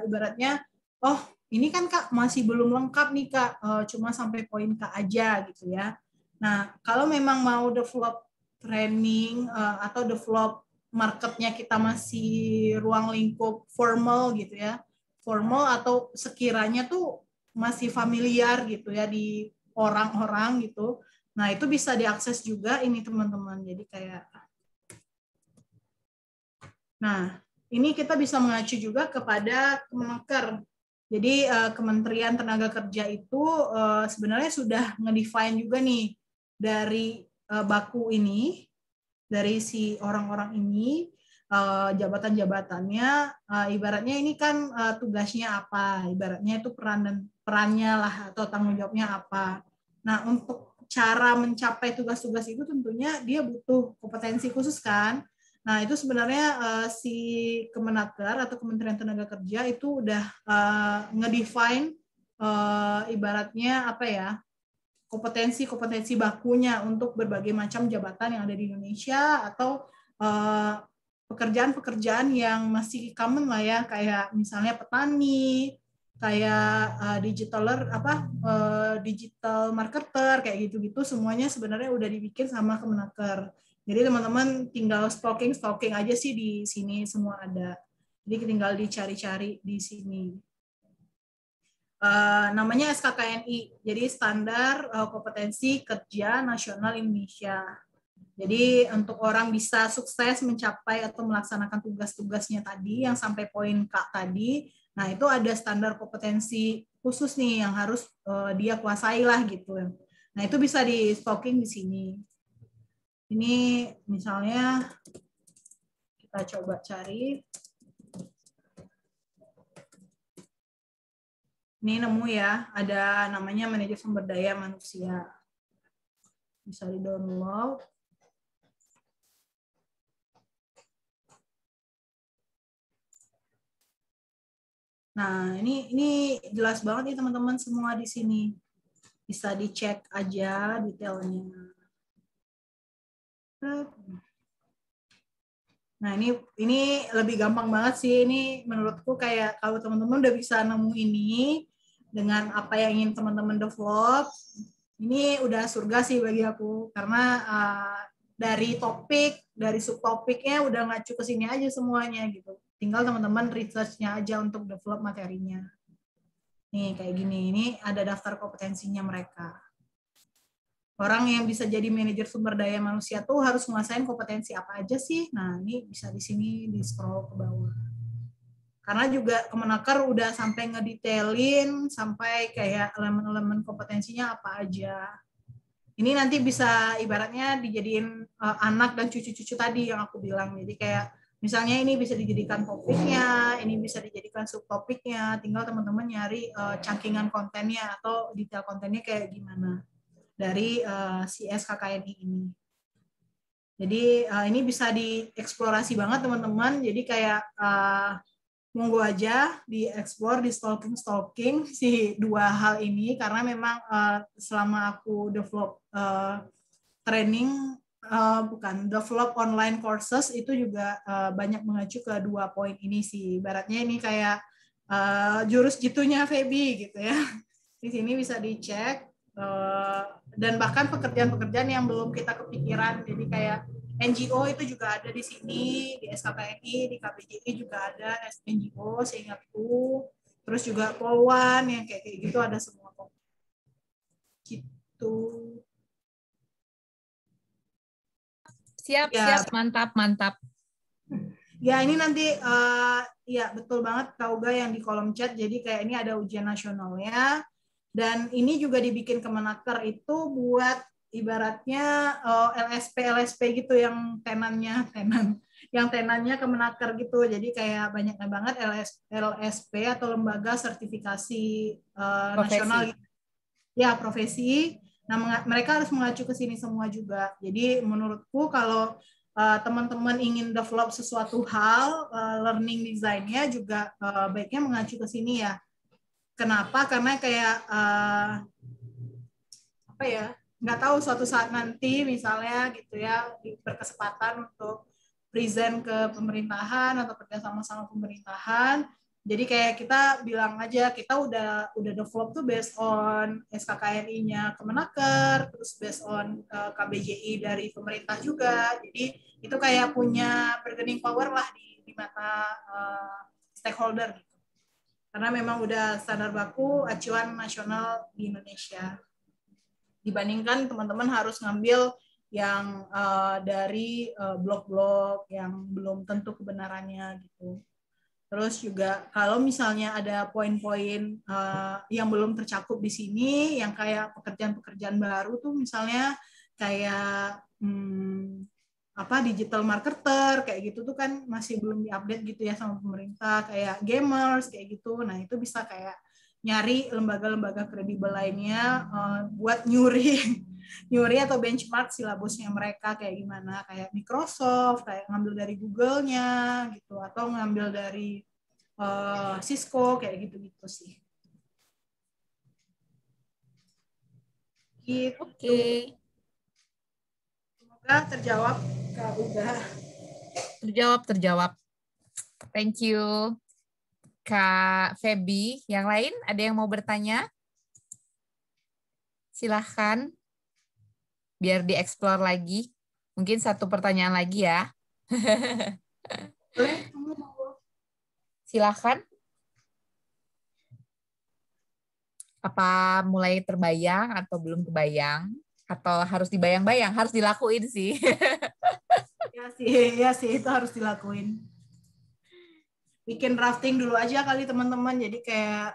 ibaratnya, oh ini kan Kak masih belum lengkap nih Kak, cuma sampai poin K aja gitu ya. Nah kalau memang mau develop training atau develop marketnya kita masih ruang lingkup formal gitu ya, formal atau sekiranya tuh masih familiar gitu ya di orang-orang gitu. Nah itu bisa diakses juga ini teman-teman. Jadi kayak nah, ini kita bisa mengacu juga kepada Kemenaker. Jadi Kementerian Tenaga Kerja itu sebenarnya sudah ngedefine juga nih dari baku ini, dari si orang-orang ini, jabatan-jabatannya, ibaratnya ini kan tugasnya apa, ibaratnya itu perannya lah atau tanggung jawabnya apa. Nah, untuk cara mencapai tugas-tugas itu tentunya dia butuh kompetensi khusus kan. Nah, itu sebenarnya si Kemenaker atau Kementerian Tenaga Kerja itu udah ngedefine ibaratnya apa ya, kompetensi bakunya untuk berbagai macam jabatan yang ada di Indonesia atau pekerjaan-pekerjaan yang masih common lah ya, kayak misalnya petani, kayak digital marketer kayak gitu-gitu, semuanya sebenarnya udah dibikin sama Kemenaker. Jadi teman-teman tinggal stalking aja sih di sini semua ada. Jadi tinggal dicari-cari di sini. Namanya SKKNI, jadi Standar Kompetensi Kerja Nasional Indonesia. Jadi untuk orang bisa sukses mencapai atau melaksanakan tugas-tugasnya tadi yang sampai poin K tadi, nah itu ada standar kompetensi khusus nih yang harus dia kuasai lah gitu. Nah itu bisa di stalking di sini. Ini misalnya kita coba cari. Ini nemu ya, ada namanya manajer sumber daya manusia. Bisa di-download. Nah, ini jelas banget nih teman-teman semua di sini. Bisa dicek aja detailnya. Nah, ini lebih gampang banget sih. Ini menurutku kayak kalau teman-teman udah bisa nemu ini dengan apa yang ingin teman-teman develop, ini udah surga sih bagi aku. Karena dari topik, dari subtopiknya udah ngacu ke sini aja semuanya gitu. Tinggal teman-teman research-nya aja untuk develop materinya. Nih, kayak gini. Ini ada daftar kompetensinya mereka. Orang yang bisa jadi manajer sumber daya manusia tuh harus menguasain kompetensi apa aja sih? Nah, ini bisa di sini di scroll ke bawah. Karena juga Kemenaker udah sampai ngedetailin sampai kayak elemen-elemen kompetensinya apa aja. Ini nanti bisa ibaratnya dijadiin anak dan cucu-cucu tadi yang aku bilang. Jadi kayak misalnya ini bisa dijadikan topiknya, ini bisa dijadikan subtopiknya. Tinggal teman-teman nyari cangkingan kontennya atau detail kontennya kayak gimana dari si SKKNI ini. Jadi ini bisa dieksplorasi banget teman-teman. Jadi kayak monggo aja dieksplor, di stalking si dua hal ini karena memang selama aku develop training develop online courses itu juga banyak mengacu ke dua poin ini sih. Ibaratnya ini kayak jurus jitunya Feby gitu ya. Di sini bisa dicek. Dan bahkan pekerjaan-pekerjaan yang belum kita kepikiran, jadi kayak NGO itu juga ada di sini, di SKKNI, di KBJI juga ada NGO seingatku, terus juga Polwan yang kayak gitu ada semua kok. Gitu. Siap, mantap. Ya ini nanti ya betul banget Kak Uga yang di kolom chat, jadi kayak ini ada ujian nasionalnya. Dan ini juga dibikin Kemenaker itu buat ibaratnya LSP gitu yang tenannya Kemenaker gitu. Jadi kayak banyak banget LSP atau lembaga sertifikasi nasional gitu. Ya, profesi. Nah, mereka harus mengacu ke sini semua juga. Jadi menurutku kalau teman-teman ingin develop sesuatu hal, learning design-nya juga baiknya mengacu ke sini ya. Kenapa? Karena kayak apa ya? nggak tahu suatu saat nanti misalnya gitu ya berkesempatan untuk present ke pemerintahan atau kerjasama sama pemerintahan. Jadi kayak kita bilang aja kita udah develop tuh based on SKKNI-nya Kemenaker, terus based on KBJI dari pemerintah juga. Jadi itu kayak punya bargaining power lah di mata stakeholder gitu. Karena memang udah standar baku acuan nasional di Indonesia. Dibandingkan teman-teman harus ngambil yang dari blog-blog yang belum tentu kebenarannya gitu. Terus juga kalau misalnya ada poin-poin yang belum tercakup di sini, yang kayak pekerjaan-pekerjaan baru tuh misalnya kayak digital marketer kayak gitu tuh kan masih belum diupdate gitu ya sama pemerintah, kayak gamers kayak gitu. Nah itu bisa kayak nyari lembaga-lembaga kredibel lainnya buat nyuri atau benchmark silabusnya mereka kayak gimana, kayak Microsoft, kayak ngambil dari Google-nya gitu, atau ngambil dari Cisco kayak gitu-gitu sih. Gitu. Oke. Semoga terjawab Kak Uga. Terjawab. Thank you. Kak Feby, yang lain ada yang mau bertanya? Silahkan. Biar dieksplor lagi. Mungkin satu pertanyaan lagi ya. Boleh, kamu mau? Silahkan. Apa mulai terbayang atau belum kebayang? Atau harus dibayang-bayang? Harus dilakuin sih. Ya sih, itu harus dilakuin. Bikin drafting dulu aja kali teman-teman. Jadi kayak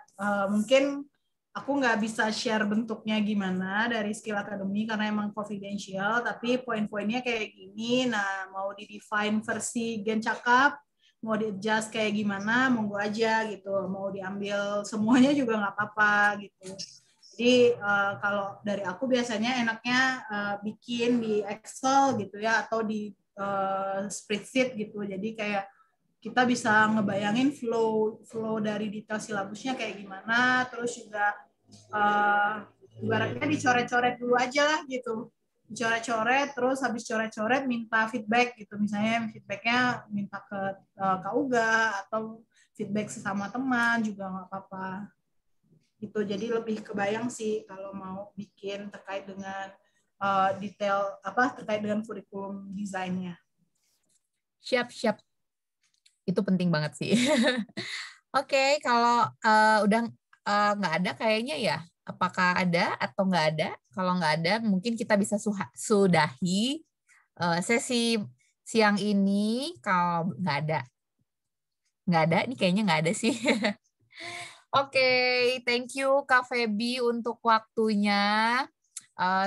mungkin aku nggak bisa share bentuknya gimana dari Skill Academy karena emang confidential, tapi poin-poinnya kayak gini. Nah, mau di-define versi Gen Cakap, mau di-adjust kayak gimana, monggo aja gitu. Mau diambil semuanya juga nggak apa-apa gitu. Jadi kalau dari aku biasanya enaknya bikin di Excel gitu ya, atau di spreadsheet gitu. Jadi kayak kita bisa ngebayangin flow dari detail silabusnya kayak gimana, terus juga ibaratnya dicoret-coret dulu aja lah gitu, dicoret-coret, terus habis coret-coret minta feedback gitu, misalnya feedbacknya minta ke Kak Uga atau feedback sesama teman juga nggak apa-apa gitu. Jadi lebih kebayang sih kalau mau bikin terkait dengan detail terkait dengan kurikulum desainnya. Siap. Itu penting banget sih. Oke, kalau udah nggak ada kayaknya ya. Apakah ada atau nggak ada? Kalau nggak ada, mungkin kita bisa sudahi sesi siang ini. Kalau nggak ada, ini kayaknya nggak ada sih. Oke, thank you Kak Feby untuk waktunya.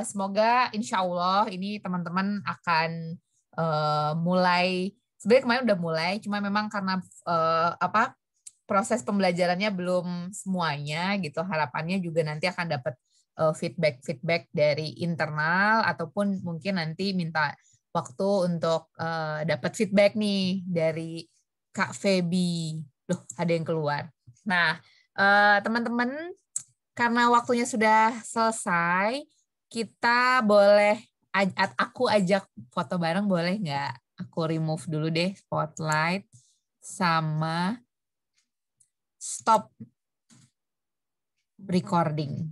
Semoga insya Allah ini teman-teman akan mulai. Sebenarnya kemarin udah mulai, cuma memang karena proses pembelajarannya belum semuanya gitu. Harapannya juga nanti akan dapat feedback dari internal ataupun mungkin nanti minta waktu untuk dapat feedback nih dari Kak Feby. Loh, ada yang keluar. Nah, teman-teman, karena waktunya sudah selesai, kita boleh aku ajak foto bareng boleh nggak? Aku remove dulu deh spotlight sama stop recording.